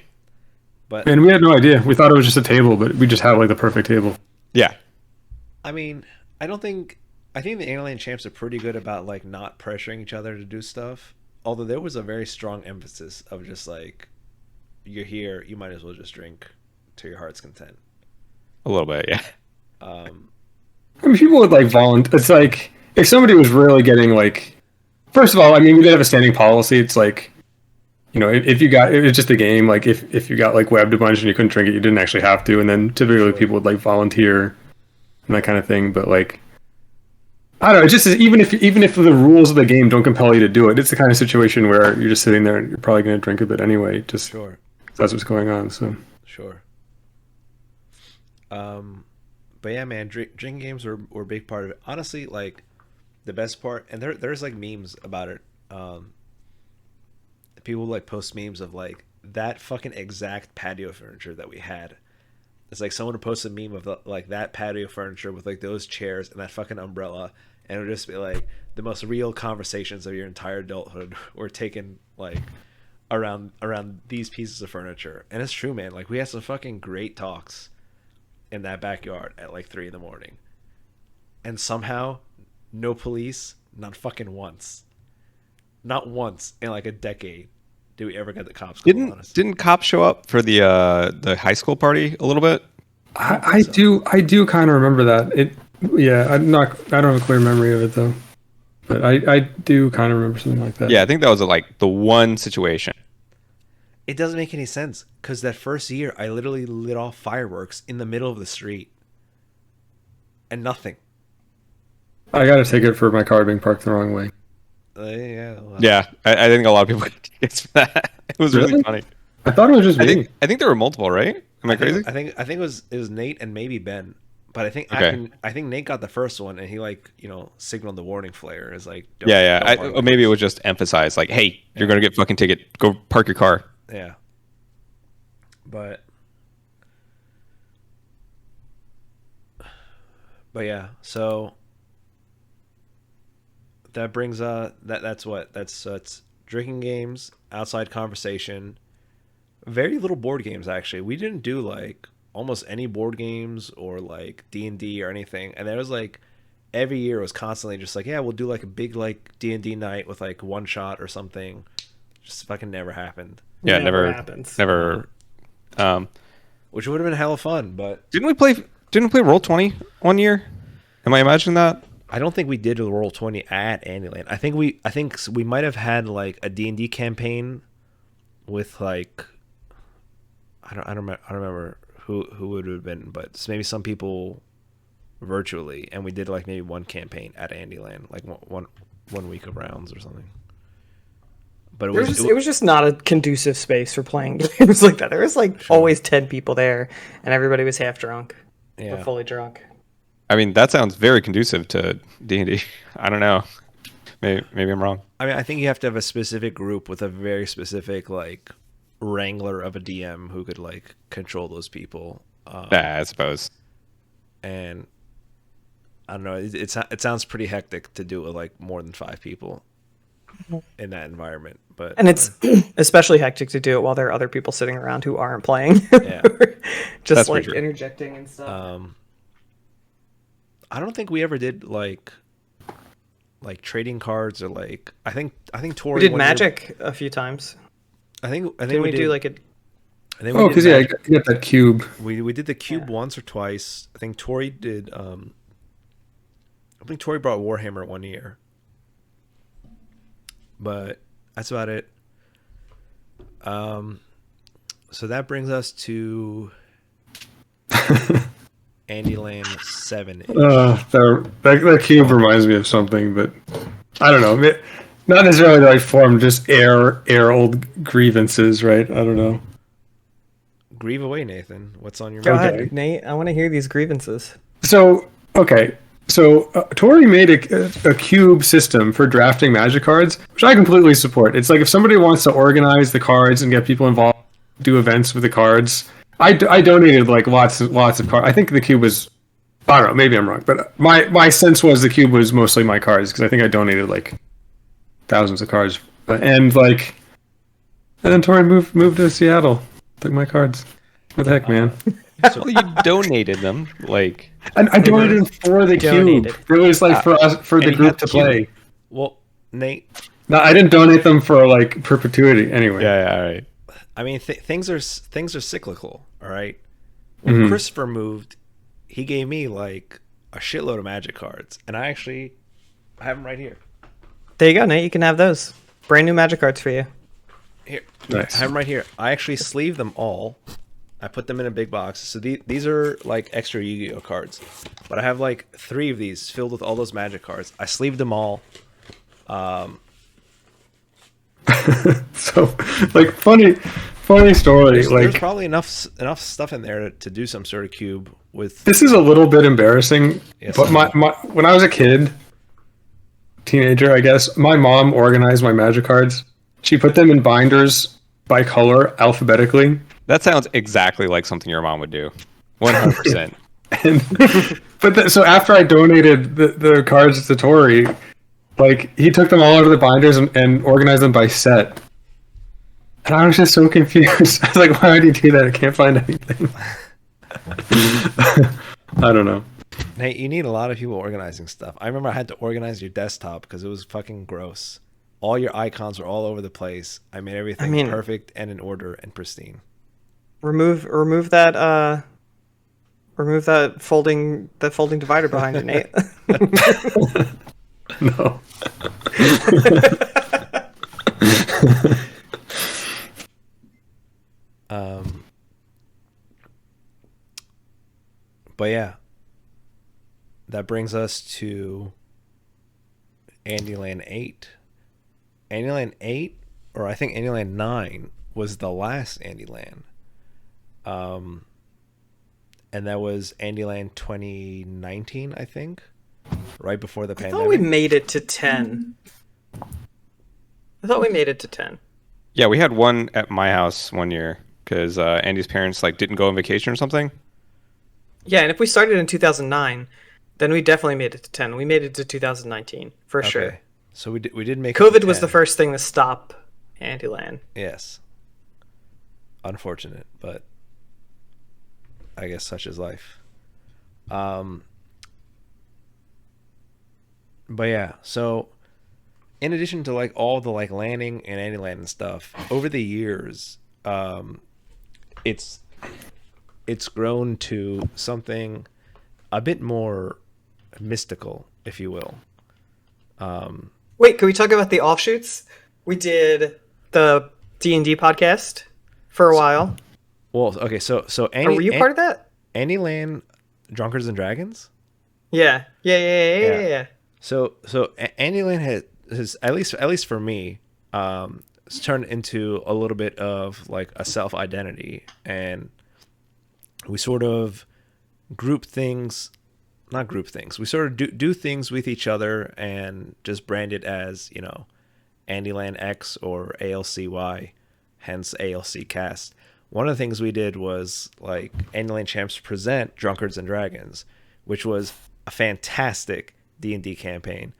And we had no idea. We thought it was just a table, but we just had like the perfect table. Yeah. I mean, I don't think I think the Andylan champs are pretty good about like not pressuring each other to do stuff. Although there was a very strong emphasis of just like, you're here, you might as well just drink to your heart's content. A little bit, yeah. I mean, people would like volunteer. It's like if somebody was really getting like, first of all, I mean, we did have a standing policy. It's like, you know, if you got, it was just a game. Like if you got like webbed a bunch and you couldn't drink it, you didn't actually have to. And then typically people would like volunteer and that kind of thing. But like, I don't know. It's just even if the rules of the game don't compel you to do it, it's the kind of situation where you're just sitting there and you're probably going to drink a bit anyway. Just sure, that's what's going on. So sure. But yeah, man, drinking games were a big part of it. Honestly, like the best part, and there's like memes about it. People like post memes of like that fucking exact patio furniture that we had. It's like someone would post a meme of like that patio furniture with like those chairs and that fucking umbrella, and it would just be like the most real conversations of your entire adulthood were taken like around these pieces of furniture. And it's true, man. Like we had some fucking great talks in that backyard at like 3 a.m, and somehow no police, not fucking once, not once in like a decade did we ever get the cops. Didn't cops show up for the high school party a little bit? I do kind of remember that. I don't have a clear memory of it though, but I do kind of remember something like that. Yeah, I think that was like the one situation. It doesn't make any sense because that first year I literally lit off fireworks in the middle of the street and nothing. I got a ticket for my car being parked the wrong way. Yeah. Well. Yeah, I think a lot of people got tickets for that. It was really funny. I thought it was just me. I think there were multiple, right? Am I crazy? I think it was Nate and maybe Ben, but I think Nate got the first one and he like signaled the warning flare as like or maybe it was just emphasized like, hey, you're gonna get fucking ticket. Go park your car. Yeah. But yeah, so that brings that's drinking games, outside conversation, very little board games actually. We didn't do like almost any board games or like D&D or anything. And there was like every year it was constantly just like, yeah, we'll do like a big like D&D night with like one shot or something. Just fucking never happened. Yeah, never happens. Never. Which would have been hella fun, but didn't we play Roll20 one year? Am I imagining that? I don't think we did a Roll20 at Andylan. I think we might have had like a D&D campaign with like I don't remember who would have been, but maybe some people virtually, and we did like maybe one campaign at Andylan, like one week of rounds or something. But it was just not a conducive space for playing games like that. There was like always 10 people there, and everybody was half drunk or fully drunk. I mean, that sounds very conducive to D&D. I don't know. Maybe I'm wrong. I mean, I think you have to have a specific group with a very specific like wrangler of a DM who could like control those people. Yeah, I suppose. And I don't know. It sounds pretty hectic to do it with like more than 5 people in that environment. And it's especially hectic to do it while there are other people sitting around who aren't playing. Yeah, just that's like interjecting and stuff. I don't think we ever did like trading cards or like I think Tori. We did Magic a few times. I think we did like a. I think because I got that cube. We did the cube once or twice. I think Tori did. I think Tori brought Warhammer one year, but that's about it. So that brings us to Andylan 7. That cube reminds me of something, but I don't know. Not necessarily the right form, just air old grievances, right? I don't know. Grieve away, Nathan. What's on your mind? Go ahead, Nate. I want to hear these grievances. So Tori made a cube system for drafting Magic cards, which I completely support. It's like if somebody wants to organize the cards and get people involved, do events with the cards. I donated like lots of cards. I think the cube was, I don't know, maybe I'm wrong, but my sense was the cube was mostly my cards because I think I donated like thousands of cards, and then Tori moved to Seattle, took my cards. What the heck, man? So you donated them, like. And I donated them for the cube. It was like for us, for the group to play. Well, Nate. No, I didn't donate them for like perpetuity. Anyway. Yeah, all right. I mean, things are cyclical. All right. When Christopher moved, he gave me like a shitload of Magic cards, and I have them right here. There you go, Nate. You can have those brand new Magic cards for you. Here, nice. I have them right here. I actually sleeved them all. I put them in a big box. So these are like extra Yu-Gi-Oh cards, but I have like 3 of these filled with all those Magic cards. I sleeved them all. So, like, funny story. There's probably enough stuff in there to do some sort of cube with. This is a little bit embarrassing, but my when I was a kid, teenager, I guess, my mom organized my Magic cards. She put them in binders by color alphabetically. That sounds exactly like something your mom would do. 100%. So after I donated the cards to Tori, like, he took them all out of the binders and organized them by set. And I was just so confused. I was like, why would you do that? I can't find anything. I don't know. Hey, you need a lot of people organizing stuff. I remember I had to organize your desktop because it was fucking gross. All your icons were all over the place. I made everything perfect and in order and pristine. Remove that folding divider behind it, Nate. No. But yeah, that brings us to Andylan 8. Andylan 8, or I think Andylan 9, was the last Andylan. And that was Andylan 2019, I think, right before the pandemic. I thought we made it to 10. Yeah, we had one at my house one year because Andy's parents like didn't go on vacation or something. Yeah, and if we started in 2009, then we definitely made it to 10. We made it to 2019 for sure. So we did make. COVID was the first thing to stop Andylan. Yes. Unfortunate, but I guess such is life. But yeah, so in addition to like all the like landing and Andylan and stuff, over the years, it's grown to something a bit more mystical, if you will. Wait, can we talk about the offshoots? We did the D&D podcast for a while. Well, okay, so were you part of that? Andylan, Drunkards and Dragons? Yeah. So Andylan has at least for me, it's turned into a little bit of like a self-identity, and we sort of we sort of do things with each other and just brand it as, you know, Andylan X or ALCY, hence ALCast. One of the things we did was like Andylan Champs present Drunkards and Dragons, which was a fantastic D&D campaign,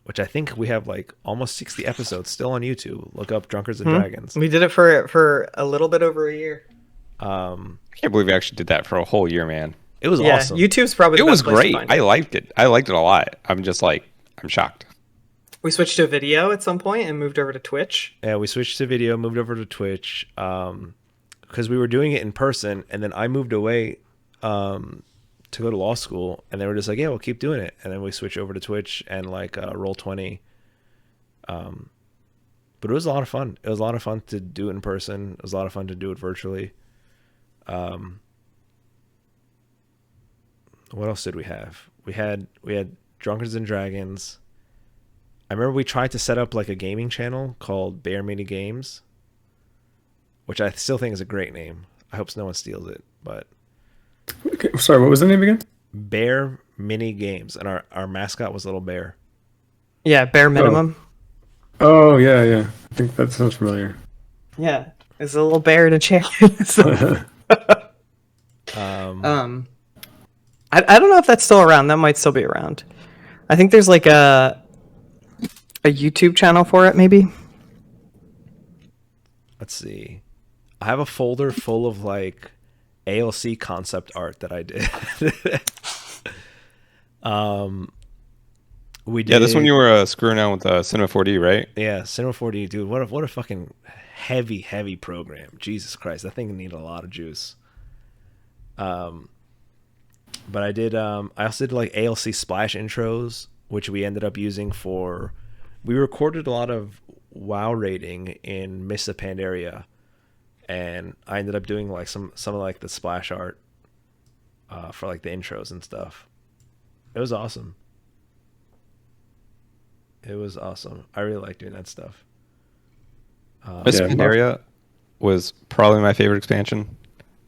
which I think we have like almost 60 episodes still on YouTube. Look up Drunkards and Dragons. We did it for a little bit over a year. I can't believe we actually did that for a whole year, man. It was awesome. YouTube's probably the best place great. to find I liked it. I liked it a lot. I'm shocked. We switched to video at some point and moved over to Twitch. Yeah, we switched to video, moved over to Twitch, because we were doing it in person, and then I moved away to go to law school, and they were just like, yeah, we'll keep doing it. And then we switched over to Twitch and like Roll20. But it was a lot of fun. It was a lot of fun to do it in person. It was a lot of fun to do it virtually. What else did we have? We had Drunkards and Dragons. I remember we tried to set up like a gaming channel called Bear Mini Games, which I still think is a great name. I hope no one steals it, but okay, sorry, what was the name again? Bear Mini Games, and our mascot was Little Bear. Yeah, Bare Minimum. Oh yeah. I think that sounds familiar. Yeah, it's a little bear in a chair. I don't know if that's still around. That might still be around. I think there's like a YouTube channel for it, maybe. Let's see. I have a folder full of like ALC concept art that I did. We did. Yeah, this one you were screwing around with Cinema 4D, right? Yeah, Cinema 4D, dude. What a fucking heavy program. Jesus Christ, that thing needed a lot of juice. But I did. I also did like ALC splash intros, which we ended up using for. We recorded a lot of WoW raiding in Mists of Pandaria, and I ended up doing like some of like the splash art for like the intros and stuff. It was awesome. It was awesome. I really like doing that stuff. Mists of Pandaria was probably my favorite expansion,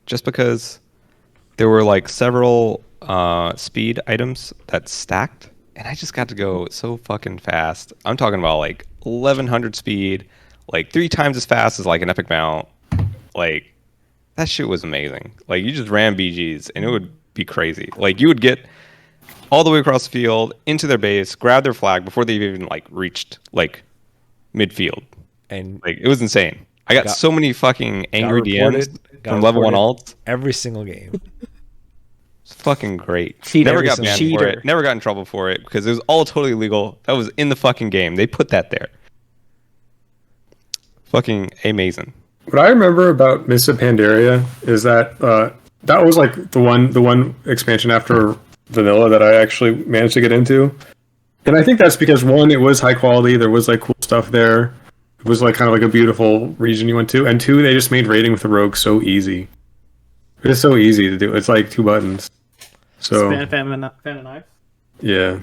just because there were like several speed items that stacked, and I just got to go so fucking fast. I'm talking about like 1100 speed, like 3 times as fast as like an epic mount. Like that shit was amazing. Like you just ran BGs and it would be crazy. Like you would get all the way across the field into their base, grab their flag before they even like reached like midfield, and like it was insane. I got so many fucking angry DMs from level 1 alts every single game. It's fucking great. Never got banned for it. Never got in trouble for it because it was all totally legal. That was in the fucking game. They put that there. Fucking amazing. What I remember about Mists of Pandaria is that that was like the one expansion after Vanilla that I actually managed to get into, and I think that's because one, it was high quality. There was like cool stuff there. It was like kind of like a beautiful region you went to, and 2, they just made raiding with the rogue so easy. It is so easy to do. It's like 2 buttons. So fan and knife. Yeah,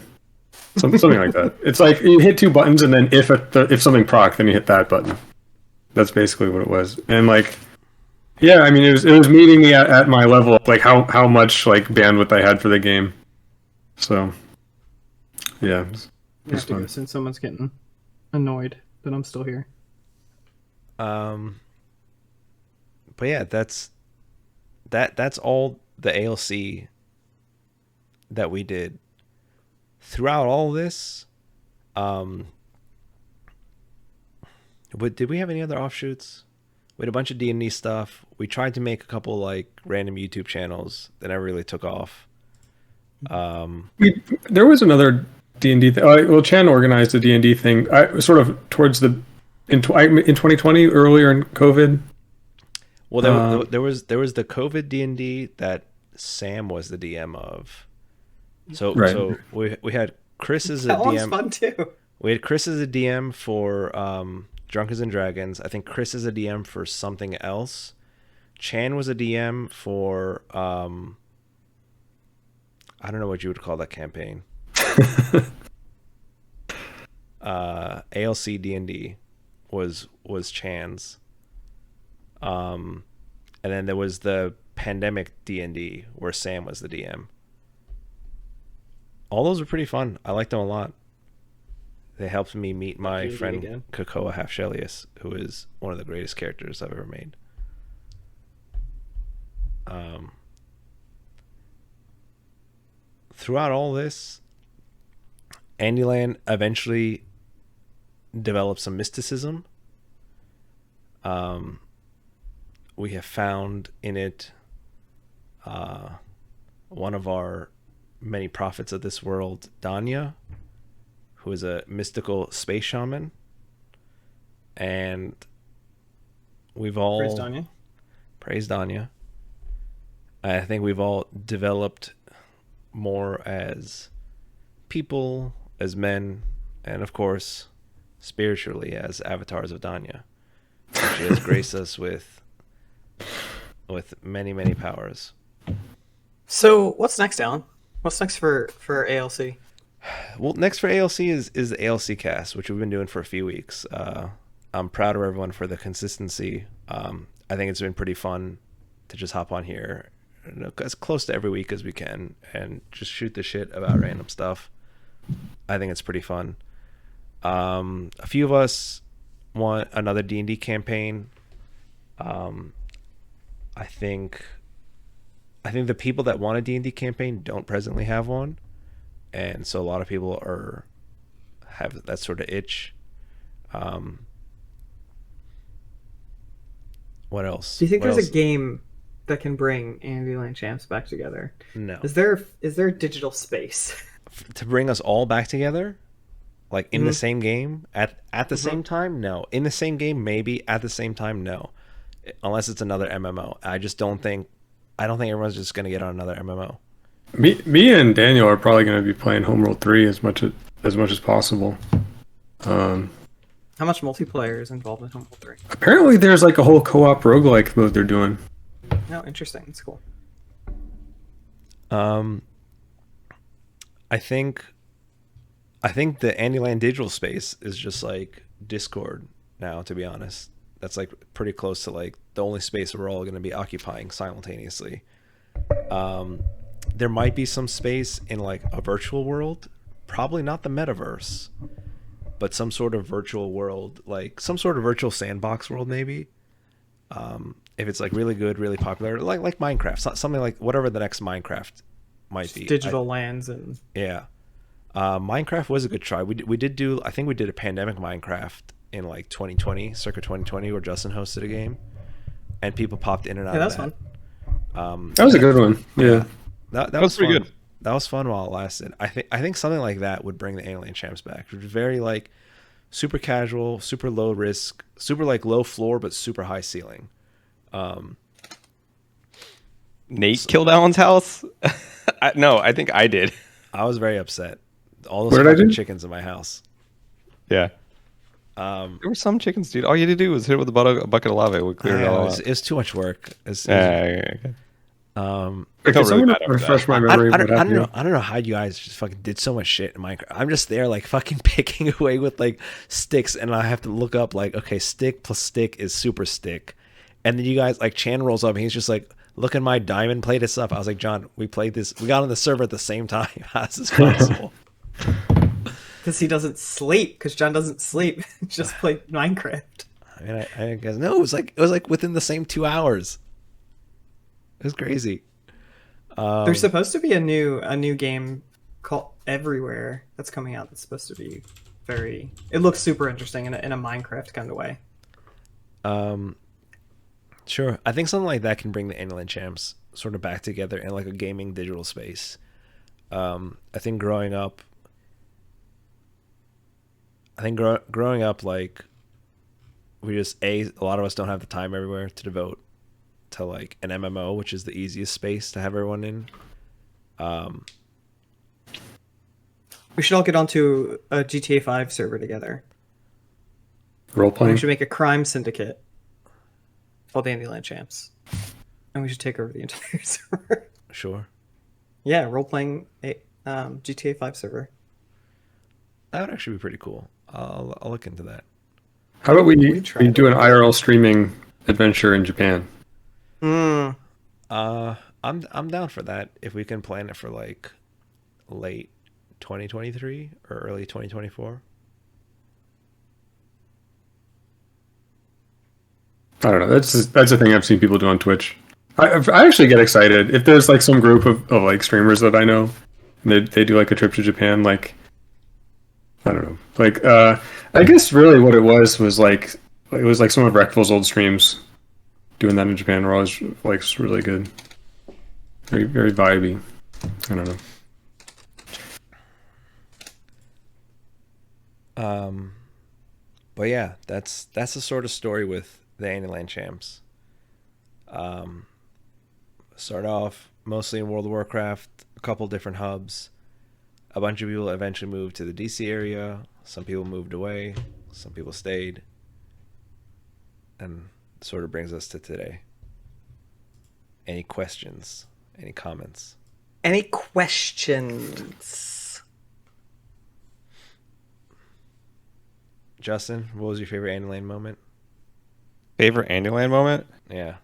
something like that. It's like you hit 2 buttons, and then if something proc, then you hit that button. That's basically what it was. And like, yeah, I mean, it was meeting me at my level, like how much like bandwidth I had for the game. So, yeah, it was fun. Since someone's getting annoyed that I'm still here. But yeah, that's all the ALC that we did. Throughout all this, but did we have any other offshoots? We had a bunch of D&D stuff. We tried to make a couple like random YouTube channels that never really took off. There was another D&D thing. Well, Chan organized a D&D thing. Sort of towards in 2020, earlier in COVID. Well, there was the COVID D&D that Sam was the DM of. So right. So we had Chris as a that DM. That one's fun too. We had Chris as a DM for Drunkards and Dragons. I think Chris is a DM for something else. Chan was a DM for I don't know what you would call that campaign. ALC D&D was Chan's. And then there was the pandemic D&D where Sam was the DM. All those were pretty fun. I liked them a lot. They helped me meet my friend Kokoa Half-Shellius, who is one of the greatest characters I've ever made. Throughout all this, Andylan eventually developed some mysticism. We have found in it one of our many prophets of this world, Danya, who is a mystical space shaman. And we've all praised Danya. I think we've all developed more as people, as men, and of course, spiritually as avatars of Danya. She has graced us with many, many powers. So what's next, Allan? What's next for ALC? Well, next for ALC is the ALCast, which we've been doing for a few weeks. I'm proud of everyone for the consistency. I think it's been pretty fun to just hop on here as close to every week as we can and just shoot the shit about random stuff. I think it's pretty fun. A few of us want another D&D campaign. I think the people that want a D&D campaign don't presently have one, and so a lot of people have that sort of itch. What else? Do you think there's a game that can bring Andylan champs back together? No. Is there a digital space to bring us all back together, like in the same game at the same time? No. In the same game, maybe. At the same time, no. Unless it's another MMO. I don't think everyone's just gonna get on another MMO. Me and Daniel are probably going to be playing Homeworld 3 as much as possible. How much multiplayer is involved in Homeworld 3? Apparently, there's like a whole co-op roguelike mode they're doing. Oh, interesting. That's cool. I think the Andylan digital space is just like Discord now, to be honest. That's like pretty close to like the only space we're all going to be occupying simultaneously. There might be some space in like a virtual world, probably not the metaverse, but some sort of virtual world, like some sort of virtual sandbox world maybe. If it's like really good, really popular, like Minecraft, something like whatever the next Minecraft might be. Digital lands and Minecraft was a good try. We did do, I think we did a pandemic Minecraft in like 2020, circa 2020, where Justin hosted a game, and people popped in and out. Yeah, of that's fun. That was a good one. Yeah, that was pretty good. That was fun while it lasted. I think something like that would bring the Alien Champs back. It was very like super casual, super low risk, super like low floor but super high ceiling. Nate killed Allan's house? No, I think I did. I was very upset. All those fucking chickens in my house. Yeah. There were some chickens, dude. All you had to do was hit it with a bucket of lava. It would clear it all out. It's too much work. Can someone refresh my memory? I don't know how you guys just fucking did so much shit in Minecraft. I'm just there like fucking picking away with like sticks, and I have to look up like, okay, stick plus stick is super stick. And then you guys, like, Chan rolls up and he's just like, look at my diamond plated stuff. I was like, John, we played this. We got on the server at the same time. How's this possible? Because he doesn't sleep. Because John doesn't sleep. Just play Minecraft. I mean, I guess no. It was like within the same 2 hours. It was crazy. There's supposed to be a new game called Everywhere that's coming out. That's supposed to be very. It looks super interesting in a Minecraft kind of way. Sure. I think something like that can bring the Andylan champs sort of back together in like a gaming digital space. I think growing up, like we just a lot of us don't have the time everywhere to devote to like an MMO, which is the easiest space to have everyone in. We should all get onto a GTA 5 server together. Role playing. We should make a crime syndicate called Andylan Champs, and we should take over the entire server. Sure. Yeah, role playing a GTA 5 server. That would actually be pretty cool. I'll look into that. How about we do an IRL streaming adventure in Japan? I'm down for that if we can plan it for like late 2023 or early 2024. I don't know. That's a thing I've seen people do on Twitch. I actually get excited if there's like some group of like streamers that I know, and they do like a trip to Japan. Like, I don't know. Like, I guess really what it was like it was like some of Rekful's old streams doing that in Japan were always like really good, very very vibey. I don't know. But yeah, that's the sort of story with the Andylan champs. Start off mostly in World of Warcraft, a couple different hubs. A bunch of people eventually moved to the DC area. Some people moved away. Some people stayed. And sort of brings us to today. Any questions? Any comments? Any questions? Justin, what was your favorite Andylan moment? Favorite Andylan moment? Yeah.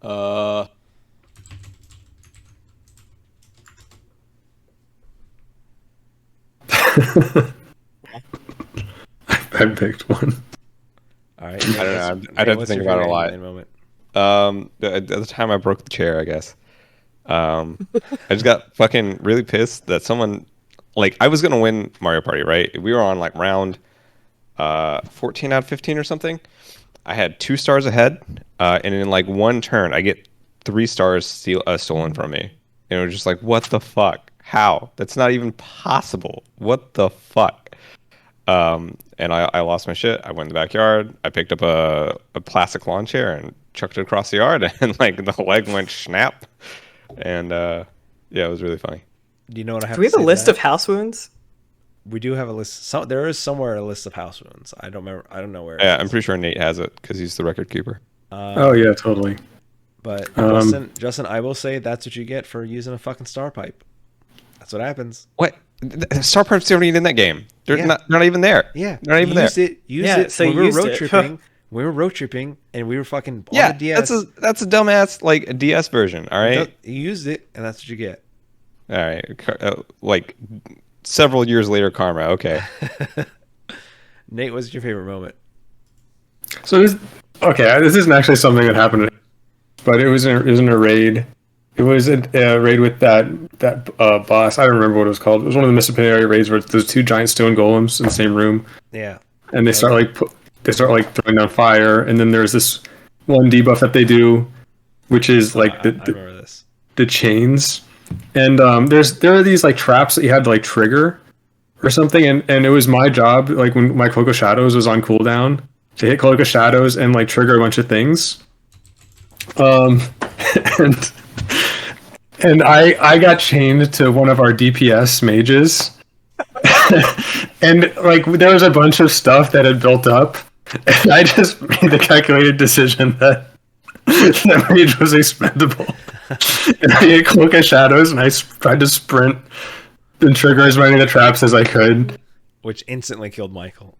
I picked one. All right. I don't know. I'd have to think about it a lot. Moment? At the time I broke the chair, I guess. I just got fucking really pissed that someone, like, I was gonna win Mario Party, right? We were on like round 14 out of 15 or something. I had 2 stars ahead, and in like one turn, I get 3 stars stolen from me. And it was just like, what the fuck? How? That's not even possible. What the fuck? And I lost my shit. I went in the backyard. I picked up a plastic lawn chair and chucked it across the yard, and like the leg went snap. And yeah, it was really funny. Do you know what I have? Do we have a list of house wounds? We do have a list. There is somewhere a list of house wounds. I don't remember. I don't know where. Yeah, I'm pretty sure Nate has it because he's the record keeper. Oh yeah, totally. But Justin, I will say that's what you get for using a fucking star pipe. That's what happens. What? Star pipes aren't even in that game. They're not even there. Yeah, they're not even there. Use it. So when we were road tripping. We were road tripping and we were fucking on the DS. That's a dumbass like a DS version. All right, you used it and that's what you get. All right, like several years later, karma. Okay. Nate, what's your favorite moment? So this isn't actually something that happened, but it was in a raid. It was a raid with that boss. I don't remember what it was called. It was one of the Mississippi raids where there's 2 giant stone golems in the same room. Yeah. And they start throwing down fire, and then there's this one debuff that they do, which is like the chains. And there are these like traps that you had to like trigger or something, and it was my job, like when my Cloak of Shadows was on cooldown, to hit Cloak of Shadows and like trigger a bunch of things. And I got chained to one of our DPS mages. And like there was a bunch of stuff that had built up, and I just made the calculated decision that that mage was expendable. And I hit Cloak of Shadows, and I tried to sprint and trigger as many of the traps as I could, which instantly killed Michael.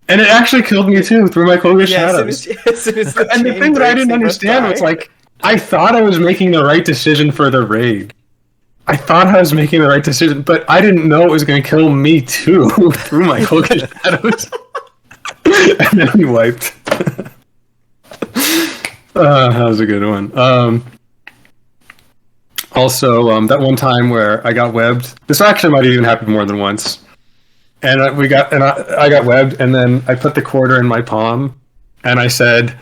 And it actually killed me too through my Cloak of Shadows. And the thing that I didn't understand was like, I thought I was making the right decision for the raid. I thought I was making the right decision, but I didn't know it was going to kill me too through my Cloak of Shadows. And then he wiped. That was a good one. Also, that one time where I got webbed. This actually might even happen more than once. And I got webbed, and then I put the quarter in my palm, and I said,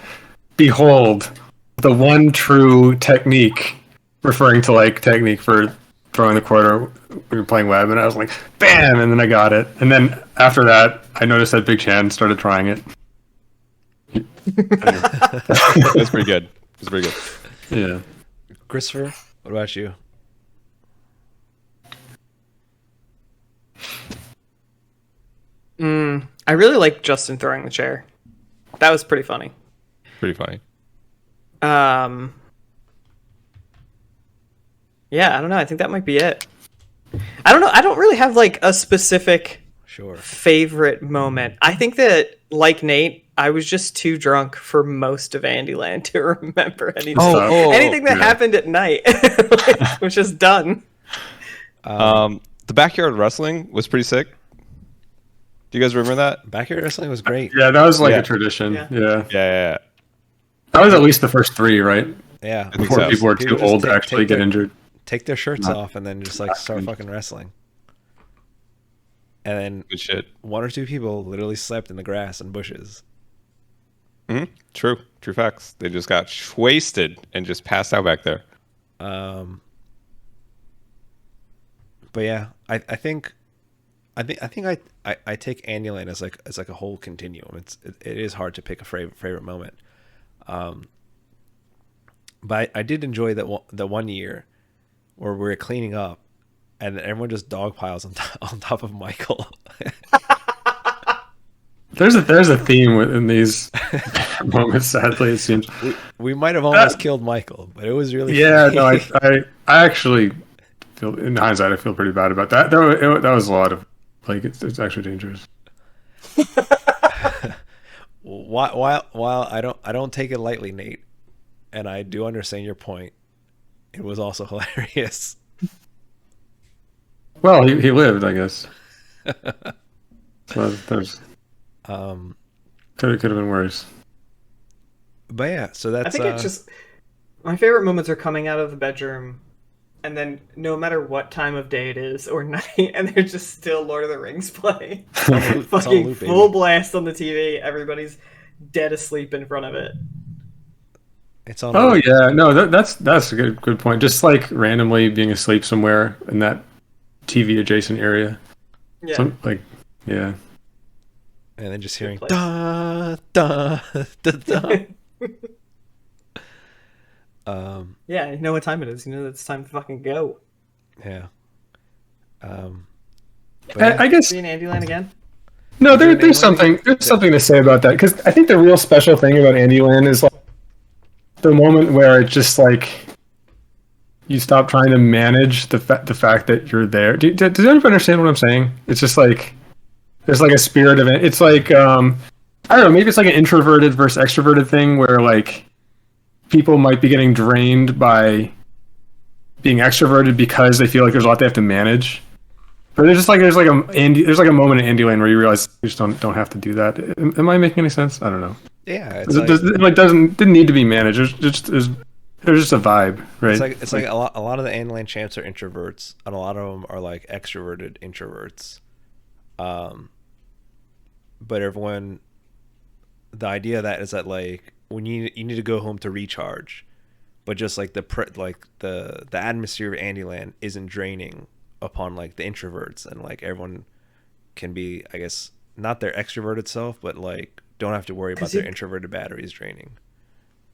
"Behold, the one true technique," referring to like technique for throwing the quarter. We were playing web, and I was like, "Bam!" And then I got it. And then after that, I noticed that Big Chan started trying it. That's pretty good. That's pretty good. Yeah. Christopher, what about you? I really like Justin throwing the chair. That was pretty funny. Pretty funny. Yeah, I don't know. I think that might be it. I don't know. I don't really have like a specific favorite moment. I think that, like Nate, I was just too drunk for most of Andylan to remember anything that happened at night. It was just done. The backyard wrestling was pretty sick. Do you guys remember that? Backyard wrestling was great. Yeah, that was like a tradition. Yeah. That was at least the first 3, right? Yeah. Before people were too old to actually get injured. Take their shirts off and then just like start fucking wrestling. And then good shit. 1 or 2 people literally slept in the grass and bushes. Mm-hmm. True facts. They just got wasted and just passed out back there. But yeah, I think I take Andylan as like a whole continuum. It is hard to pick a favorite moment. But I did enjoy the one year where we were cleaning up and everyone just dog piles on top of Michael. There's a theme within these moments. Sadly, it seems we might have almost killed Michael, but it was really funny. No, I actually feel, in hindsight, I feel pretty bad about that. That was a lot of like it's actually dangerous. While I don't take it lightly, Nate, and I do understand your point, it was also hilarious. Well, he lived, I guess. So there's could have been worse. But yeah, so that's. I think it's just my favorite moments are coming out of the bedroom, and then no matter what time of day it is or night, and they're just still Lord of the Rings play. Fucking full blast on the TV. Everybody's dead asleep in front of it. It's on. Oh yeah, no, that's a good point. Just like randomly being asleep somewhere in that TV adjacent area. Yeah. Yeah. And then just hearing da da da da. Yeah, you know what time it is. You know it's time to fucking go. Yeah. I guess seeing Andylan again. No, there's something to say about that, because I think the real special thing about Andylan is like the moment where it's just like you stop trying to manage the fact that you're there. Does anyone understand what I'm saying? It's just like there's like a spirit of it. It's like I don't know, maybe it's like an introverted versus extroverted thing where like people might be getting drained by being extroverted because they feel like there's a lot they have to manage. But there's like a moment in Andylan where you realize you just don't have to do that. Am I making any sense? I don't know. Yeah, didn't need to be managed. There's just a vibe, right? It's like a lot of the Andylan champs are introverts, and a lot of them are like extroverted introverts. But everyone, the idea of that is that like when you need to go home to recharge, but just like the atmosphere of Andylan isn't draining upon like the introverts, and like everyone can be, I guess, not their extroverted self, but like don't have to worry about their introverted batteries draining.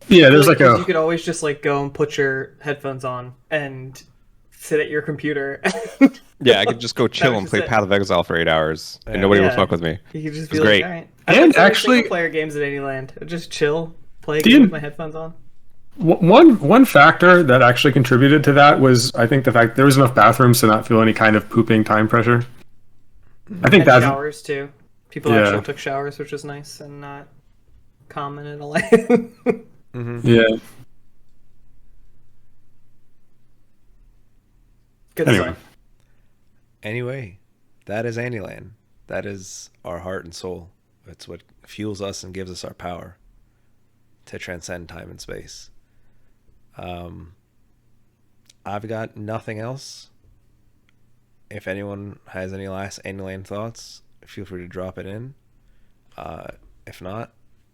Yeah, there's like you could always just like go and put your headphones on and sit at your computer. Yeah, I could just go chill and play Path of Exile for 8 hours, and nobody will fuck with me. You could just be great. All right. And actually, player games at Anyland, just chill, play a game with my headphones on. One factor that actually contributed to that was, I think, the fact there was enough bathrooms to not feel any kind of pooping time pressure. I think that showers too. People actually took showers, which was nice and not common in LA. Mm-hmm. Yeah. Good Anyway, that is Andylan. That is our heart and soul. It's what fuels us and gives us our power to transcend time and space. I've got nothing else. If anyone has any last Andylan thoughts, feel free to drop it in. If not,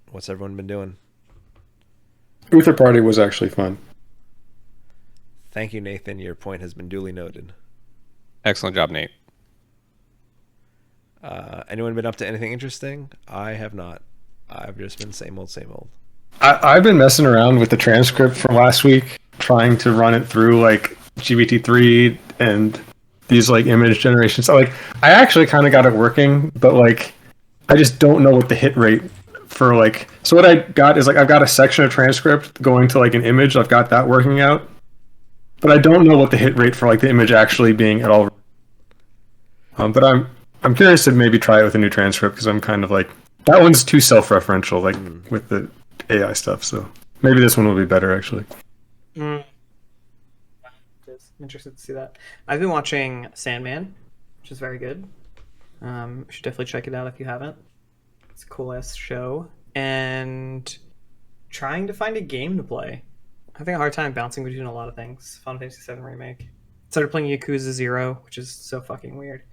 what's everyone been doing? Uther Party was actually fun. Thank you, Nathan. Your point has been duly noted. Excellent job, Nate. Anyone been up to anything interesting? I have not. I've just been same old, same old. I've been messing around with the transcript from last week, trying to run it through like GPT-3 and these like image generations. So, like, I actually kind of got it working, but like I just don't know what the hit rate for like. So what I got is like I've got a section of transcript going to like an image. I've got that working out, but I don't know what the hit rate for like the image actually being at all. But I'm curious to maybe try it with a new transcript, because I'm kind of like, that one's too self-referential, like with the AI stuff. So maybe this one will be better actually. I'm interested to see that. I've been watching Sandman, which is very good. You should definitely check it out if you haven't. It's a cool ass show. And trying to find a game to play. I'm having a hard time bouncing between a lot of things. Final Fantasy VII Remake. Started playing Yakuza 0, which is so fucking weird.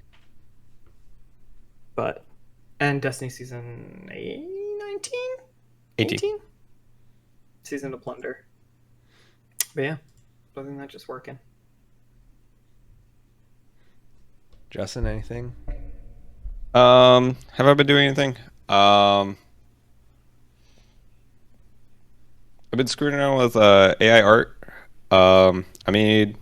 And Destiny Season 19? 18? Season of Plunder. But yeah, other than that, just working. Justin, anything? Have I been doing anything? I've been screwing around with AI art. I made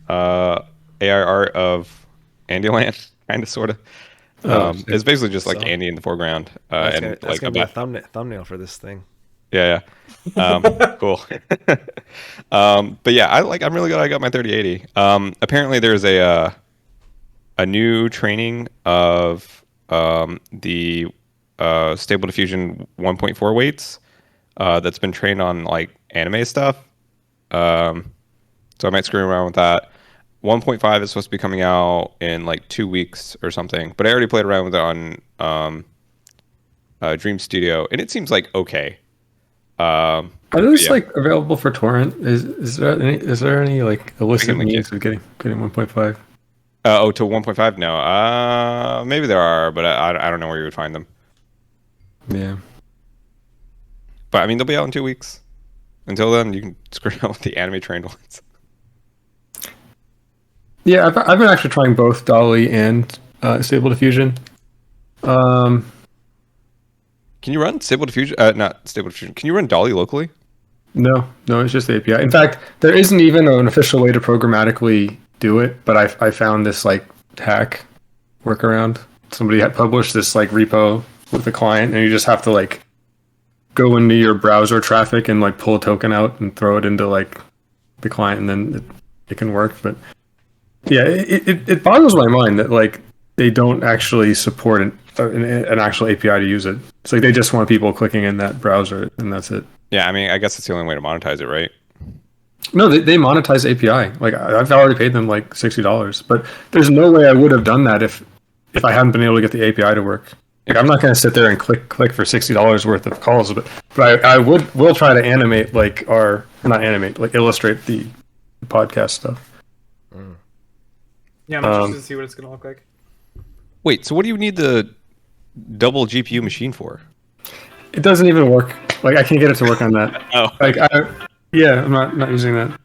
AI art of Andylan, kind of, sort of. It's basically just like Andy in the foreground. That's like gonna be a thumbnail for this thing. Yeah. Cool. But yeah, I'm really glad I got my 3080. Apparently there's a new training of the Stable Diffusion 1.4 weights that's been trained on like anime stuff. So I might screw around with that. 1.5 is supposed to be coming out in like 2 weeks or something, but I already played around with it on Dream Studio, and it seems like okay. Are those like available for torrent? Is there any like illicit means of getting 1.5? To 1.5? No. Maybe there are, but I don't know where you would find them. Yeah. But I mean, they'll be out in 2 weeks. Until then, you can screw out with the anime trained ones. Yeah, I've been actually trying both Dolly and Stable Diffusion. Can you run Stable Diffusion? Not Stable Diffusion. Can you run Dolly locally? No, it's just the API. In fact, there isn't even an official way to programmatically do it, but I found this like hack workaround. Somebody had published this like repo with the client, and you just have to like go into your browser traffic and like pull a token out and throw it into like the client, and then it can work. But yeah, it boggles my mind that like they don't actually support an actual API to use it. It's like they just want people clicking in that browser, and that's it. Yeah, I mean, I guess it's the only way to monetize it, right? No, they monetize API. Like I've already paid them like $60, but there's no way I would have done that if I hadn't been able to get the API to work. Like I'm not going to sit there and click for $60 worth of calls, but I will try to animate like illustrate the podcast stuff. Yeah, I'm interested to see what it's going to look like. Wait, so what do you need the double GPU machine for? It doesn't even work. Like I can't get it to work on that. Oh, like I'm not using that.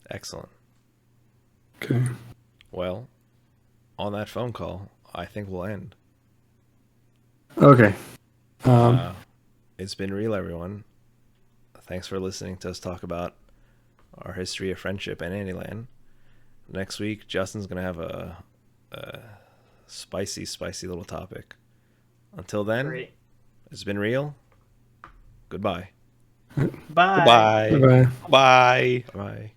Excellent. Okay. Well, on that phone call, I think we'll end. Okay. It's been real, everyone. Thanks for listening to us talk about our history of friendship and Andylan. Next week, Justin's going to have a spicy little topic. Until then, Great. It's been real. Goodbye. Bye. bye. Bye. Bye. Bye.